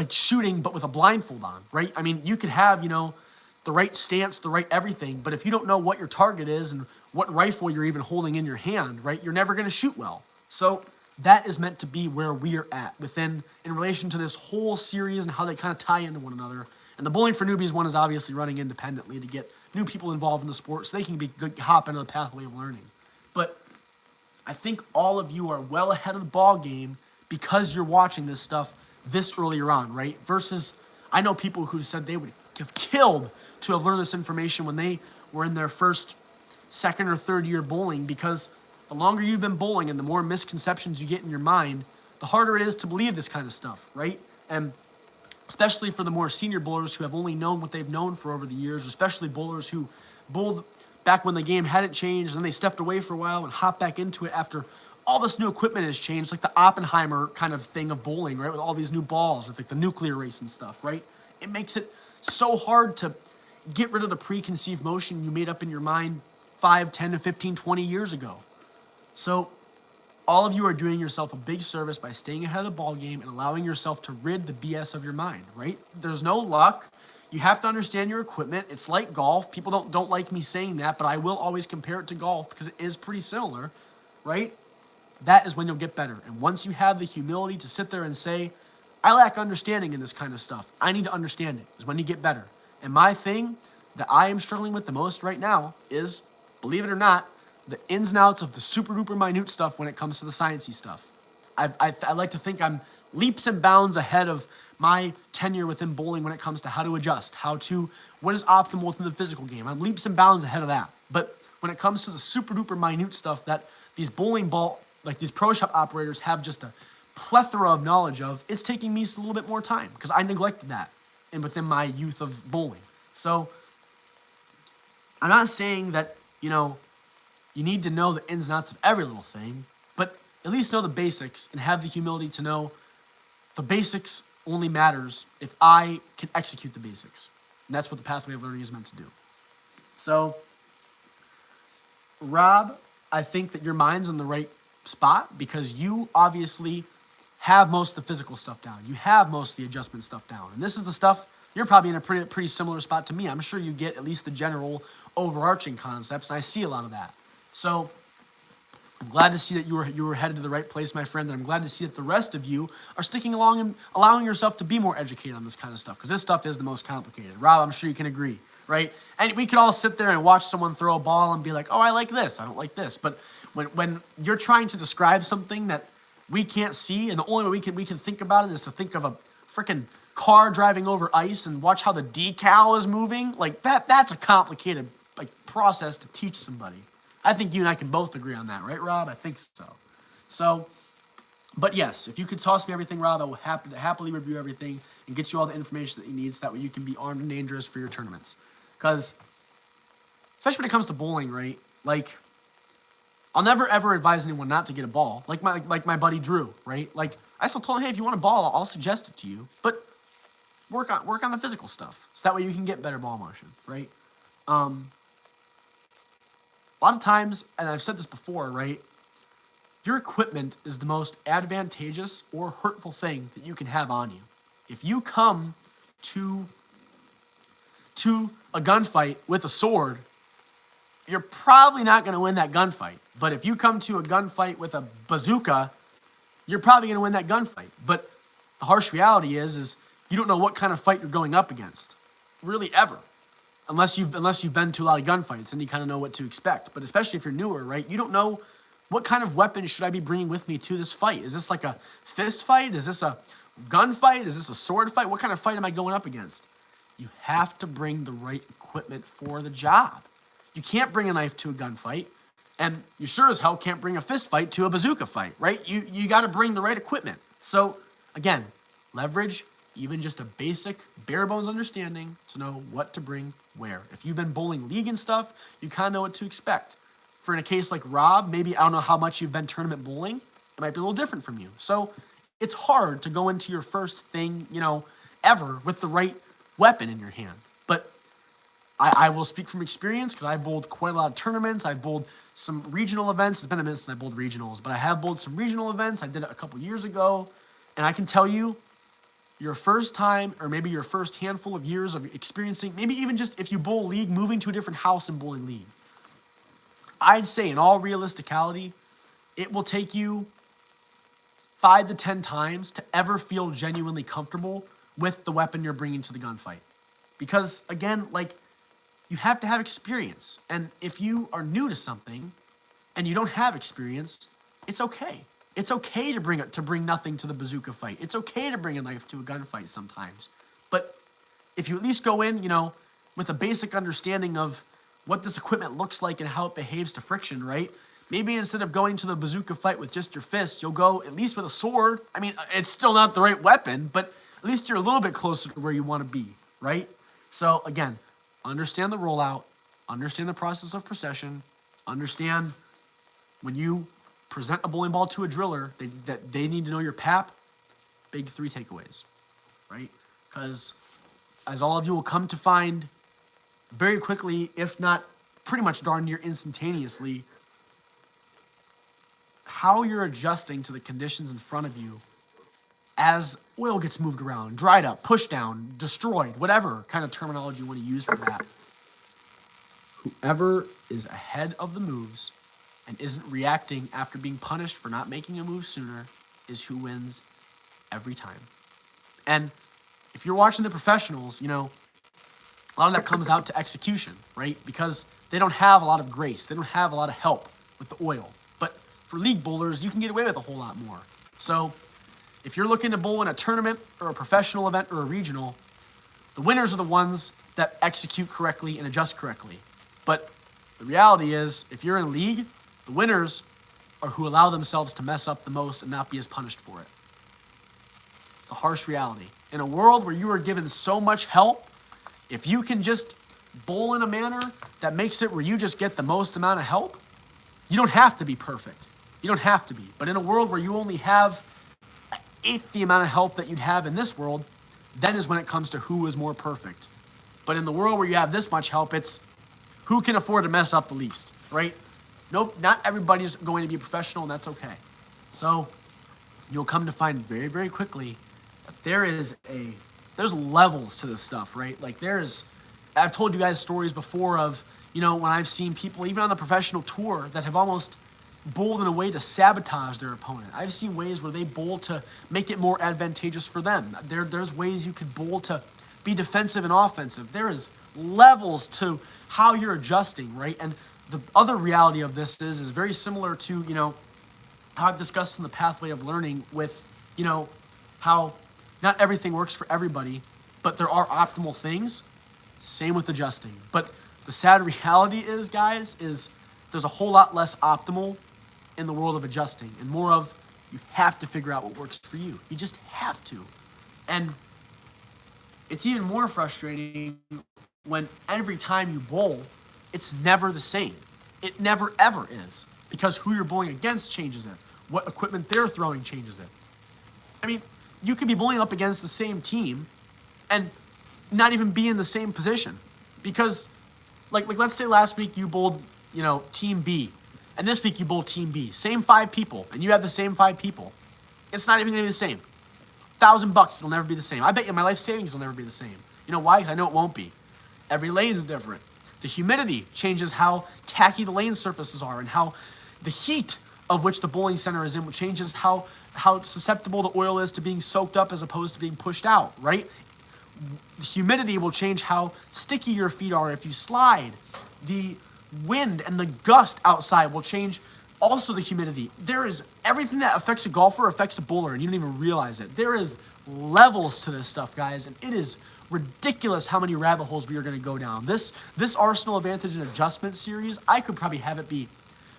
shooting, but with a blindfold on, right? I mean, you could have, the right stance, the right everything, but if you don't know what your target is and what rifle you're even holding in your hand, right, you're never going to shoot well. So that is meant to be where we are at in relation to this whole series and how they kind of tie into one another. And the Bowling for Newbies one is obviously running independently to get new people involved in the sport so they can hop into the pathway of learning. But I think all of you are well ahead of the ball game because you're watching this stuff this earlier on, right? Versus, I know people who said they would have killed to have learned this information when they were in their first, second, or third year bowling, because the longer you've been bowling and the more misconceptions you get in your mind, the harder it is to believe this kind of stuff, right? And especially for the more senior bowlers who have only known what they've known for over the years, especially bowlers who bowled back when the game hadn't changed and then they stepped away for a while and hopped back into it after all this new equipment has changed, like the Oppenheimer kind of thing of bowling, right? With all these new balls, with like the nuclear race and stuff, right? It makes it so hard to get rid of the preconceived notion you made up in your mind 5, 10 to 15, 20 years ago. So all of you are doing yourself a big service by staying ahead of the ball game and allowing yourself to rid the BS of your mind, right? There's no luck. You have to understand your equipment. It's like golf. People don't like me saying that, but I will always compare it to golf because it is pretty similar, right? That is when you'll get better. And once you have the humility to sit there and say, I lack understanding in this kind of stuff, I need to understand it, is when you get better. And my thing that I am struggling with the most right now is, believe it or not, the ins and outs of the super duper minute stuff when it comes to the sciencey stuff. I like to think I'm leaps and bounds ahead of my tenure within bowling when it comes to how to adjust, what is optimal within the physical game. I'm leaps and bounds ahead of that. But when it comes to the super duper minute stuff that these bowling ball, like these pro shop operators have just a plethora of knowledge of, it's taking me a little bit more time because I neglected that within my youth of bowling. So I'm not saying that, you need to know the ins and outs of every little thing, but at least know the basics and have the humility to know the basics only matters if I can execute the basics. And that's what the pathway of learning is meant to do. So, Rob, I think that your mind's in the right spot because you obviously have most of the physical stuff down. You have most of the adjustment stuff down. And this is the stuff, you're probably in a pretty similar spot to me. I'm sure you get at least the general overarching concepts, and I see a lot of that. So I'm glad to see that you were headed to the right place, my friend, and I'm glad to see that the rest of you are sticking along and allowing yourself to be more educated on this kind of stuff, because this stuff is the most complicated. Rob, I'm sure you can agree, right? And we could all sit there and watch someone throw a ball and be like, oh, I like this, I don't like this. But when you're trying to describe something that we can't see, and the only way we can think about it is to think of a freaking car driving over ice and watch how the decal is moving, like that's a complicated process to teach somebody. I think you and I can both agree on that, right, Rob? I think so. So, but yes, if you could toss me everything, Rob, I will happily review everything and get you all the information that you need so that way you can be armed and dangerous for your tournaments. Because, especially when it comes to bowling, right, like, I'll never ever advise anyone not to get a ball. Like my buddy Drew, right? Like, I still told him, hey, if you want a ball, I'll suggest it to you. But work on the physical stuff. So that way you can get better ball motion, right? A lot of times, and I've said this before, right? Your equipment is the most advantageous or hurtful thing that you can have on you. If you come to a gunfight with a sword, you're probably not going to win that gunfight. But if you come to a gunfight with a bazooka, you're probably going to win that gunfight. But the harsh reality is you don't know what kind of fight you're going up against, really ever, unless you've been to a lot of gunfights and you kind of know what to expect. But especially if you're newer, right? You don't know what kind of weapon should I be bringing with me to this fight. Is this like a fist fight? Is this a gunfight? Is this a sword fight? What kind of fight am I going up against? You have to bring the right equipment for the job. You can't bring a knife to a gunfight, and you sure as hell can't bring a fist fight to a bazooka fight, right? You got to bring the right equipment. So again, leverage even just a basic bare bones understanding to know what to bring where. If you've been bowling league and stuff, you kind of know what to expect. For in a case like Rob, maybe I don't know how much you've been tournament bowling. It might be a little different from you. So it's hard to go into your first thing, ever with the right weapon in your hand. But I will speak from experience because I've bowled quite a lot of tournaments. I've bowled some regional events. It's been a minute since I bowled regionals, but I have bowled some regional events. I did it a couple years ago. And I can tell you, your first time or maybe your first handful of years of experiencing, maybe even just if you bowl league, moving to a different house and bowling league, I'd say in all realisticality, it will take you 5 to 10 times to ever feel genuinely comfortable with the weapon you're bringing to the gunfight. Because again, you have to have experience. And if you are new to something and you don't have experience, it's okay. It's okay to bring nothing to the bazooka fight. It's okay to bring a knife to a gunfight sometimes. But if you at least go in, with a basic understanding of what this equipment looks like and how it behaves to friction, right? Maybe instead of going to the bazooka fight with just your fists, you'll go at least with a sword. I mean, it's still not the right weapon, but at least you're a little bit closer to where you want to be, right? So again, understand the rollout, understand the process of procession, understand when you present a bowling ball to a driller, that they need to know your PAP. Big 3 takeaways, right? Because as all of you will come to find very quickly, if not pretty much darn near instantaneously, how you're adjusting to the conditions in front of you as oil gets moved around, dried up, pushed down, destroyed, whatever kind of terminology you want to use for that. Whoever is ahead of the moves and isn't reacting after being punished for not making a move sooner is who wins every time. And if you're watching the professionals, a lot of that comes out to execution, right? Because they don't have a lot of grace. They don't have a lot of help with the oil. But for league bowlers, you can get away with a whole lot more. So if you're looking to bowl in a tournament or a professional event or a regional, the winners are the ones that execute correctly and adjust correctly. But the reality is, if you're in a league, the winners are who allow themselves to mess up the most and not be as punished for it. It's the harsh reality. In a world where you are given so much help, if you can just bowl in a manner that makes it where you just get the most amount of help, you don't have to be perfect. You don't have to be. But in a world where you only have an eighth the amount of help that you'd have in this world, then is when it comes to who is more perfect. But in the world where you have this much help, it's who can afford to mess up the least, right? Nope, not everybody's going to be a professional, and that's okay. So you'll come to find very, very quickly that there's levels to this stuff, right? I've told you guys stories before of, when I've seen people, even on the professional tour, that have almost bowled in a way to sabotage their opponent. I've seen ways where they bowl to make it more advantageous for them. There's ways you could bowl to be defensive and offensive. There is levels to how you're adjusting, right? And the other reality of this is very similar to, how I've discussed in the pathway of learning with, how not everything works for everybody, but there are optimal things. Same with adjusting. But the sad reality is, guys, is there's a whole lot less optimal in the world of adjusting and more of you have to figure out what works for you. You just have to. And it's even more frustrating when every time you bowl, it's never the same. It never ever is, because who you're bowling against changes it. What equipment they're throwing changes it. I mean, you could be bowling up against the same team and not even be in the same position. Because, like let's say last week you bowled, Team B, and this week you bowl Team B. Same 5 people, and you have the same 5 people. It's not even going to be the same. $1,000, it'll never be the same. I bet you my life savings will never be the same. You know why? I know it won't be. Every lane is different. The humidity changes how tacky the lane surfaces are, and how the heat of which the bowling center is in changes how susceptible the oil is to being soaked up as opposed to being pushed out, right? The humidity will change how sticky your feet are if you slide. The wind and the gust outside will change also the humidity. There is everything that affects a golfer affects a bowler, and you don't even realize it. There is levels to this stuff, guys, and it is ridiculous how many rabbit holes we are going to go down. This Arsenal Advantage and Adjustment series, I could probably have it be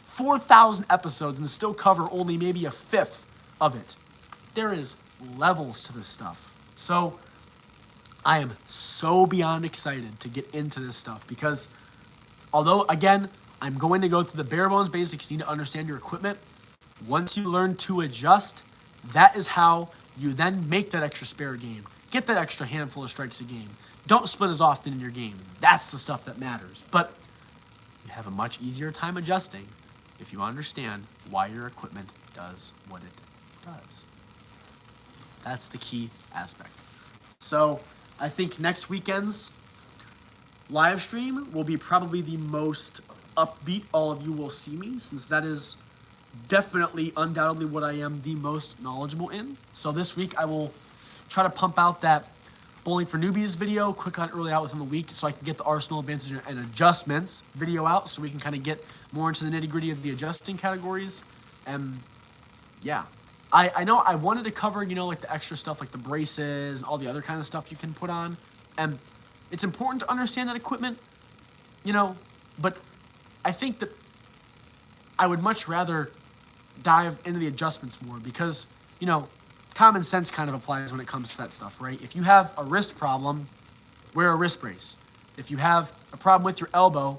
4,000 episodes and still cover only maybe a fifth of it. There is levels to this stuff. So I am so beyond excited to get into this stuff because although, again, I'm going to go through the bare bones basics, you need to understand your equipment. Once you learn to adjust, that is how you then make that extra spare game. Get that extra handful of strikes a game. Don't split as often in your game. That's the stuff that matters. But you have a much easier time adjusting if you understand why your equipment does what it does. That's the key aspect. So I think next weekend's live stream will be probably the most upbeat all of you will see me, since that is definitely, undoubtedly what I am the most knowledgeable in. So this week I will try to pump out that Bowling for Newbies video quick on early out within the week so I can get the Arsenal Advantage and Adjustments video out so we can kind of get more into the nitty gritty of the adjusting categories. And yeah, I know I wanted to cover, like the extra stuff like the braces and all the other kind of stuff you can put on. And it's important to understand that equipment, but I think that I would much rather dive into the adjustments more because, common sense kind of applies when it comes to that stuff, right? If you have a wrist problem, wear a wrist brace. If you have a problem with your elbow,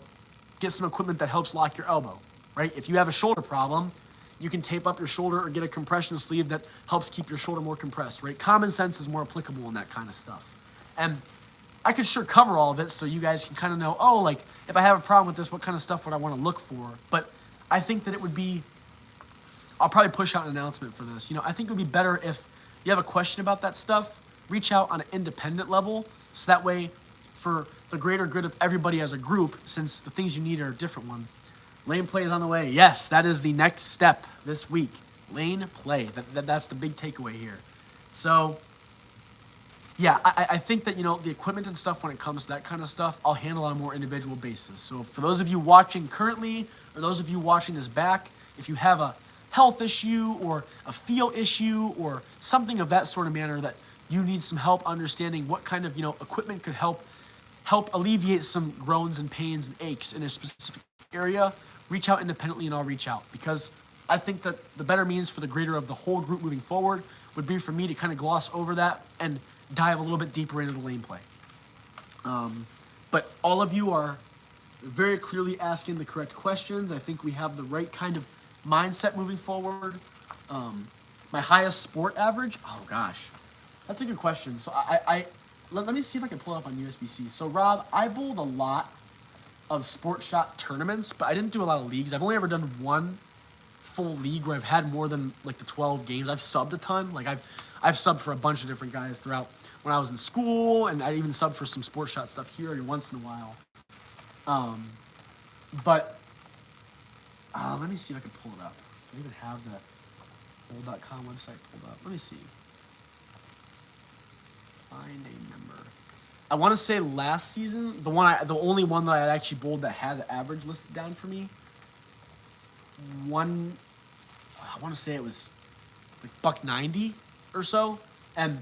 get some equipment that helps lock your elbow, right? If you have a shoulder problem, you can tape up your shoulder or get a compression sleeve that helps keep your shoulder more compressed, right? Common sense is more applicable in that kind of stuff. And I could sure cover all of it so you guys can kind of know, if I have a problem with this, what kind of stuff would I want to look for? But I think that it would be, I'll probably push out an announcement for this. I think it would be better if you have a question about that stuff, reach out on an independent level, so that way, for the greater good of everybody as a group, since the things you need are a different one. Lane play is on the way. Yes, that is the next step this week. Lane play. That's the big takeaway here. So, yeah, I think that, the equipment and stuff, when it comes to that kind of stuff, I'll handle on a more individual basis. So for those of you watching currently, or those of you watching this back, if you have a health issue or a feel issue or something of that sort of manner that you need some help understanding what kind of, equipment could help alleviate some groans and pains and aches in a specific area, reach out independently and I'll reach out, because I think that the better means for the greater of the whole group moving forward would be for me to kind of gloss over that and dive a little bit deeper into the lane play. But all of you are very clearly asking the correct questions. I think we have the right kind of mindset moving forward. My highest sport average, oh gosh, that's a good question. So let me see if I can pull it up on USB-C. So Rob, I bowled a lot of sport shot tournaments, but I didn't do a lot of leagues. I've only ever done one full league where I've had more than the 12 games. I've subbed a ton. I've subbed for a bunch of different guys throughout when I was in school, and I even subbed for some sport shot stuff here every once in a while. But let me see if I can pull it up. I don't even have the bowl.com website pulled up. Let me see. Find a member. I want to say last season, the only one that I had actually bowled that has average listed down for me. I want to say it was $190 or so, and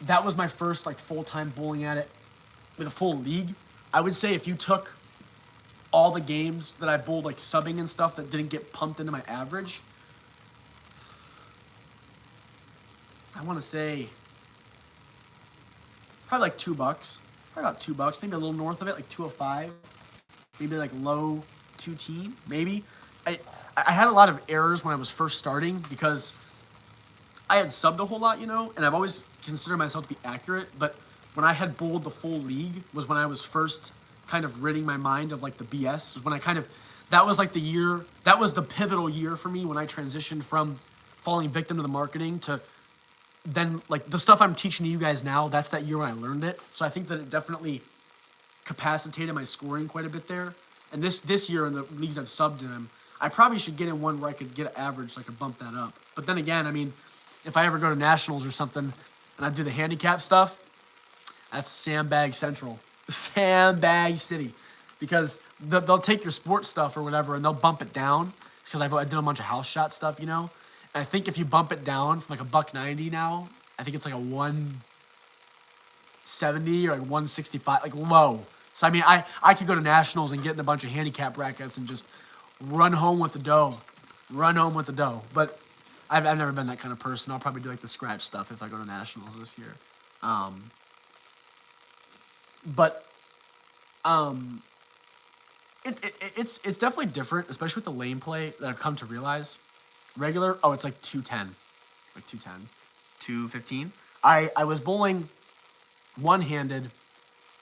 that was my first full-time bowling at it with a full league. I would say if you took all the games that I bowled, like subbing and stuff that didn't get pumped into my average, I want to say probably like $2. Probably about $2, maybe a little north of it, like 205, maybe like low 2-teen, maybe. I had a lot of errors when I was first starting because I had subbed a whole lot, you know, and I've always considered myself to be accurate, but when I had bowled the full league was when I was first kind of ridding my mind of like the BS. When I kind of, that was like the year, that was the pivotal year for me when I transitioned from falling victim to the marketing to then like the stuff I'm teaching to you guys now, that's that year when I learned it. So I think that it definitely capacitated my scoring quite a bit there. And this year in the leagues I've subbed in, I probably should get in one where I could get an average so I could bump that up. But then again, I mean, if I ever go to nationals or something and I do the handicap stuff, that's sandbag central, sandbag city, because they'll take your sports stuff or whatever and they'll bump it down because I've done a bunch of house shot stuff, you know. And I think if you bump it down from like a $190 now, I think it's like a 170 or like 165, like low. So I mean, I could go to nationals and get in a bunch of handicap brackets and just run home with the dough, But I've never been that kind of person. I'll probably do like the scratch stuff if I go to nationals this year. It's definitely different, especially with the lane play that I've come to realize. Regular, oh, it's like 210, 215. I was bowling one-handed.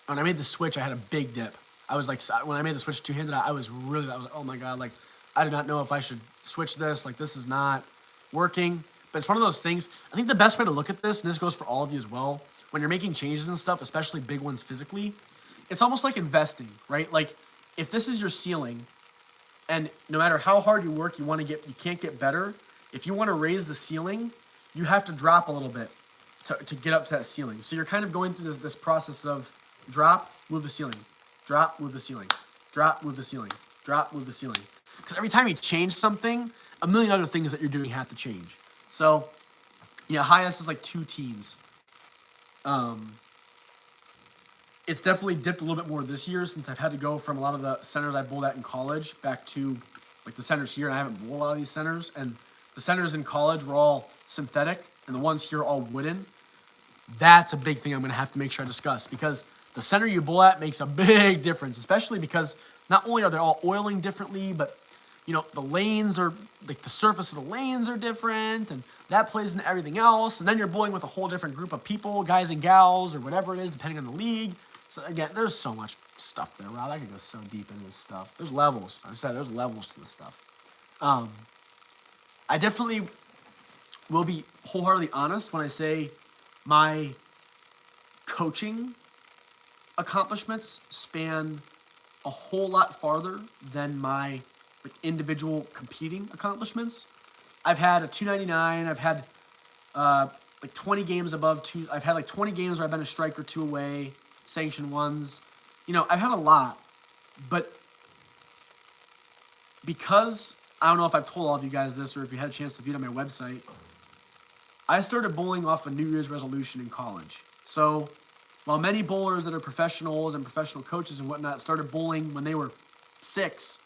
When I made the switch, I had a big dip. I was like, when I made the switch two-handed, I was like, oh my God, like, I did not know if I should switch this. Like, this is not working. But it's one of those things. I think the best way to look at this, and this goes for all of you as well, when you're making changes and stuff, especially big ones physically, it's almost like investing, right? Like, if this is your ceiling, and no matter how hard you work, you can't get better. If you want to raise the ceiling, you have to drop a little bit to get up to that ceiling. So you're kind of going through this process of drop, move the ceiling, drop, move the ceiling, drop, move the ceiling, drop, move the ceiling. Because every time you change something, a million other things that you're doing have to change. So, yeah, highest is like 2 teens. It's definitely dipped a little bit more this year since I've had to go from a lot of the centers I bowled at in college back to like the centers here. And I haven't bowled a lot of these centers. And the centers in college were all synthetic and the ones here are all wooden. That's a big thing I'm going to have to make sure I discuss because the center you bowl at makes a big difference, especially because not only are they all oiling differently, but you know, the lanes are like the surface of the lanes are different and that plays into everything else. And then you're bowling with a whole different group of people, guys and gals or whatever it is, depending on the league. So again, there's so much stuff there, Rob. I could go so deep into this stuff. There's levels. I said there's levels to this stuff. I definitely will be wholeheartedly honest when I say my coaching accomplishments span a whole lot farther than my like individual competing accomplishments. I've had a 299. I've had like 20 games above two. I've had like 20 games where I've been a strike or two away. Sanctioned ones. You know, I've had a lot, but because I don't know if I've told all of you guys this or if you had a chance to view it on my website, I started bowling off a New Year's resolution in college. So while many bowlers that are professionals and professional coaches and whatnot started bowling when they were 6,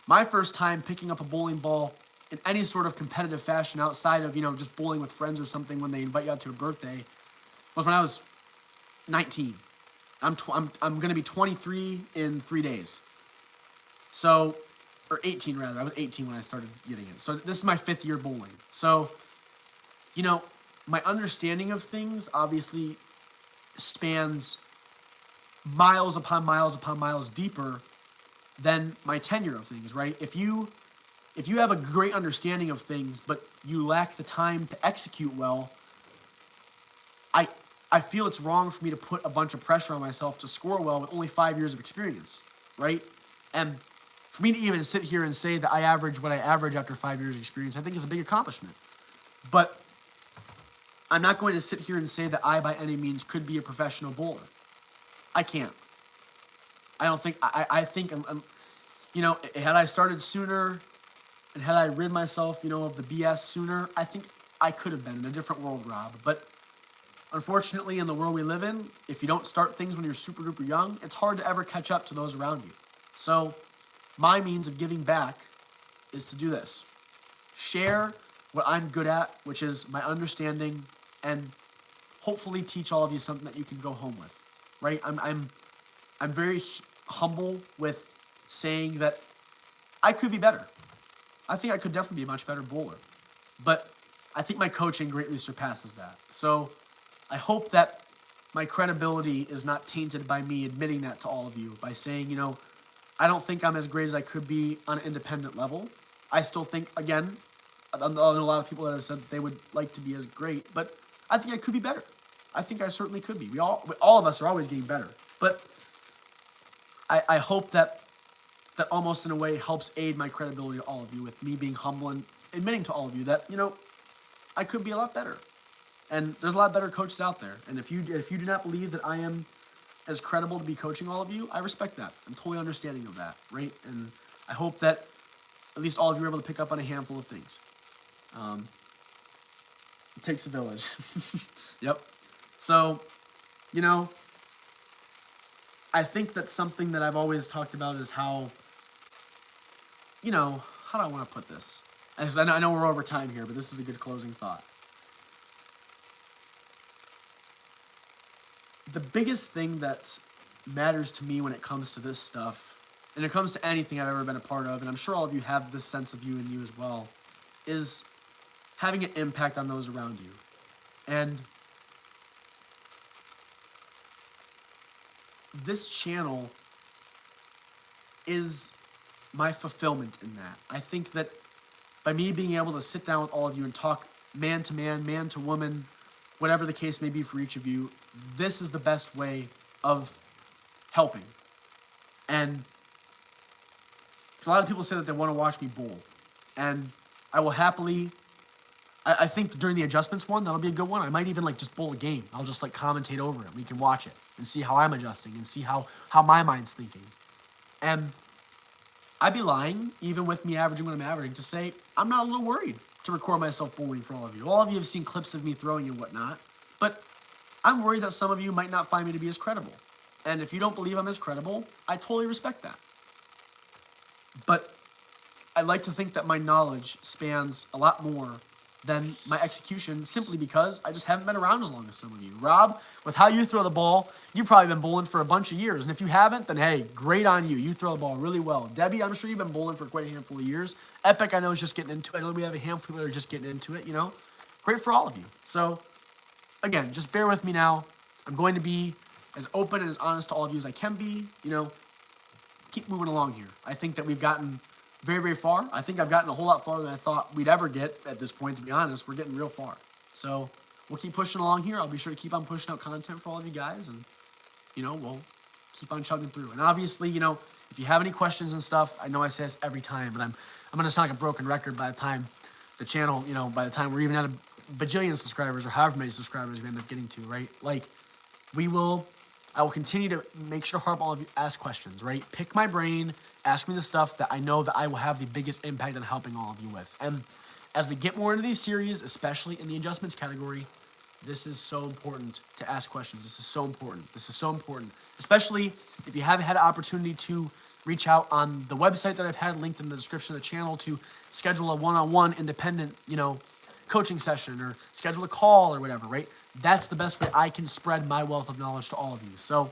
my first time picking up a bowling ball in any sort of competitive fashion outside of, you know, just bowling with friends or something when they invite you out to a birthday was when I was 19. I'm going to be 23 in 3 days. So, or 18 rather. I was 18 when I started getting it. So this is my 5th year bowling. So, you know, my understanding of things obviously spans miles upon miles upon miles deeper than my tenure of things, right? If you have a great understanding of things, but you lack the time to execute well, I feel it's wrong for me to put a bunch of pressure on myself to score well with only 5 years of experience, right? And for me to even sit here and say that I average what I average after 5 years of experience, I think is a big accomplishment. But I'm not going to sit here and say that I, by any means, could be a professional bowler. I can't. I don't think, I think, you know, had I started sooner and had I rid myself, you know, of the BS sooner, I think I could have been in a different world, Rob. But unfortunately, in the world we live in, if you don't start things when you're super duper young, it's hard to ever catch up to those around you. So my means of giving back is to do this. Share what I'm good at, which is my understanding, and hopefully teach all of you something that you can go home with, right? I'm very humble with saying that I could be better. I think I could definitely be a much better bowler, but I think my coaching greatly surpasses that. So I hope that my credibility is not tainted by me admitting that to all of you by saying, I don't think I'm as great as I could be on an independent level. I still think, again, I know a lot of people that have said that they would like to be as great, but I think I could be better. I think I certainly could be. All of us are always getting better. But I hope that almost in a way helps aid my credibility to all of you with me being humble and admitting to all of you that, I could be a lot better. And there's a lot better coaches out there. And if you do not believe that I am as credible to be coaching all of you, I respect that. I'm totally understanding of that, right? And I hope that at least all of you are able to pick up on a handful of things. It takes a village. Yep. So, I think that's something that I've always talked about is how, how do I want to put this? As I know we're over time here, but this is a good closing thought. The biggest thing that matters to me when it comes to this stuff, and it comes to anything I've ever been a part of, and I'm sure all of you have this sense of you and you as well, is having an impact on those around you. And this channel is my fulfillment in that. I think that by me being able to sit down with all of you and talk man to man, man to woman, whatever the case may be for each of you, this is the best way of helping. And a lot of people say that they want to watch me bowl. And I will happily, I think during the adjustments one, that'll be a good one. I might even just bowl a game. I'll just commentate over it. We can watch it and see how I'm adjusting and see how my mind's thinking. And I'd be lying, even with me averaging what I'm averaging, to say I'm not a little worried to record myself bowling for all of you. All of you have seen clips of me throwing and whatnot, but I'm worried that some of you might not find me to be as credible. And if you don't believe I'm as credible, I totally respect that. But I like to think that my knowledge spans a lot more than my execution, simply because I just haven't been around as long as some of you. Rob, with how you throw the ball, you've probably been bowling for a bunch of years. And if you haven't, then hey, great on you. You throw the ball really well. Debbie, I'm sure you've been bowling for quite a handful of years. Epic, I know, is just getting into it. I know we have a handful that are just getting into it, Great for all of you. So, again, just bear with me now. I'm going to be as open and as honest to all of you as I can be. Keep moving along here. I think that we've gotten very, very far. I think I've gotten a whole lot farther than I thought we'd ever get at this point, to be honest. We're getting real far. So we'll keep pushing along here. I'll be sure to keep on pushing out content for all of you guys, and, we'll keep on chugging through. And obviously, if you have any questions and stuff, I know I say this every time, but I'm going to sound like a broken record by the time the channel, by the time we're even at a bajillion subscribers or however many subscribers we end up getting to, right? I will continue to make sure to harp all of you, ask questions, right? Pick my brain, ask me the stuff that I know that I will have the biggest impact on helping all of you with. And as we get more into these series, especially in the adjustments category, this is so important to ask questions. This is so important. This is so important, especially if you haven't had an opportunity to reach out on the website that I've had linked in the description of the channel to schedule a one-on-one independent, coaching session or schedule a call or whatever, right? That's the best way I can spread my wealth of knowledge to all of you. So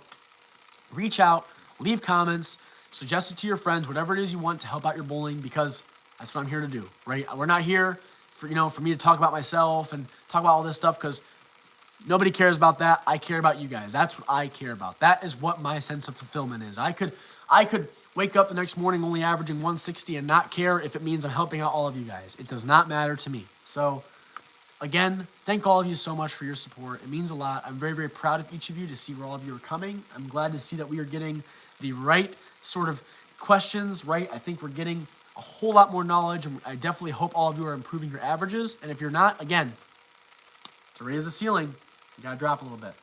reach out, leave comments, suggest it to your friends, whatever it is you want to help out your bowling, because that's what I'm here to do, right? We're not here for me to talk about myself and talk about all this stuff, because nobody cares about that. I care about you guys. That's what I care about. That is what my sense of fulfillment is. I could wake up the next morning only averaging 160 and not care if it means I'm helping out all of you guys. It does not matter to me. So again, thank all of you so much for your support. It means a lot. I'm very, very proud of each of you to see where all of you are coming. I'm glad to see that we are getting the right sort of questions, right? I think we're getting a whole lot more knowledge, and I definitely hope all of you are improving your averages. And if you're not, again, to raise the ceiling, you got to drop a little bit.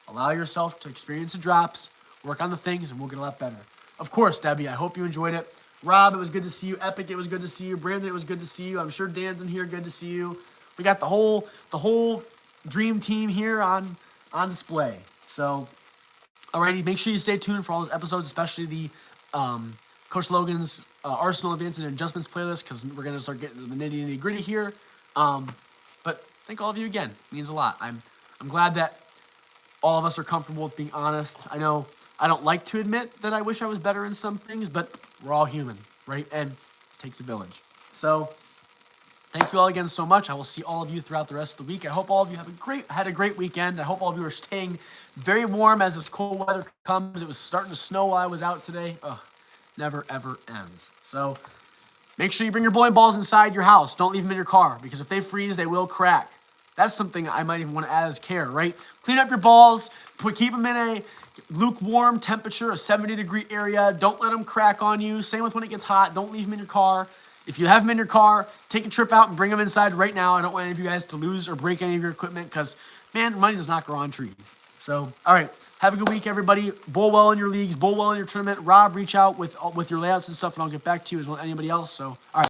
Allow yourself to experience the drops, work on the things, and we'll get a lot better. Of course, Debbie, I hope you enjoyed it. Rob, it was good to see you. Epic, it was good to see you. Brandon, it was good to see you. I'm sure Dan's in here. Good to see you. We got the whole dream team here on display. So, alrighty, make sure you stay tuned for all those episodes, especially the Coach Logan's Arsenal Advanced and Adjustments playlist, because we're going to start getting to the nitty-gritty here. But thank all of you again. It means a lot. I'm glad that all of us are comfortable with being honest. I know I don't like to admit that I wish I was better in some things, but we're all human, right? And it takes a village. So thank you all again so much. I will see all of you throughout the rest of the week. I hope all of you had a great weekend. I hope all of you are staying very warm as this cold weather comes. It was starting to snow while I was out today. Ugh, never, ever ends. So make sure you bring your bowling balls inside your house. Don't leave them in your car, because if they freeze, they will crack. That's something I might even want to add as care, right? Clean up your balls, keep them in a lukewarm temperature, a 70-degree area. Don't let them crack on you. Same with when it gets hot. Don't leave them in your car. If you have them in your car, take a trip out and bring them inside right now. I don't want any of you guys to lose or break any of your equipment, because, man, money does not grow on trees. So, all right, have a good week, everybody. Bowl well in your leagues, bowl well in your tournament. Rob, reach out with your layouts and stuff, and I'll get back to you as well as anybody else. So, all right.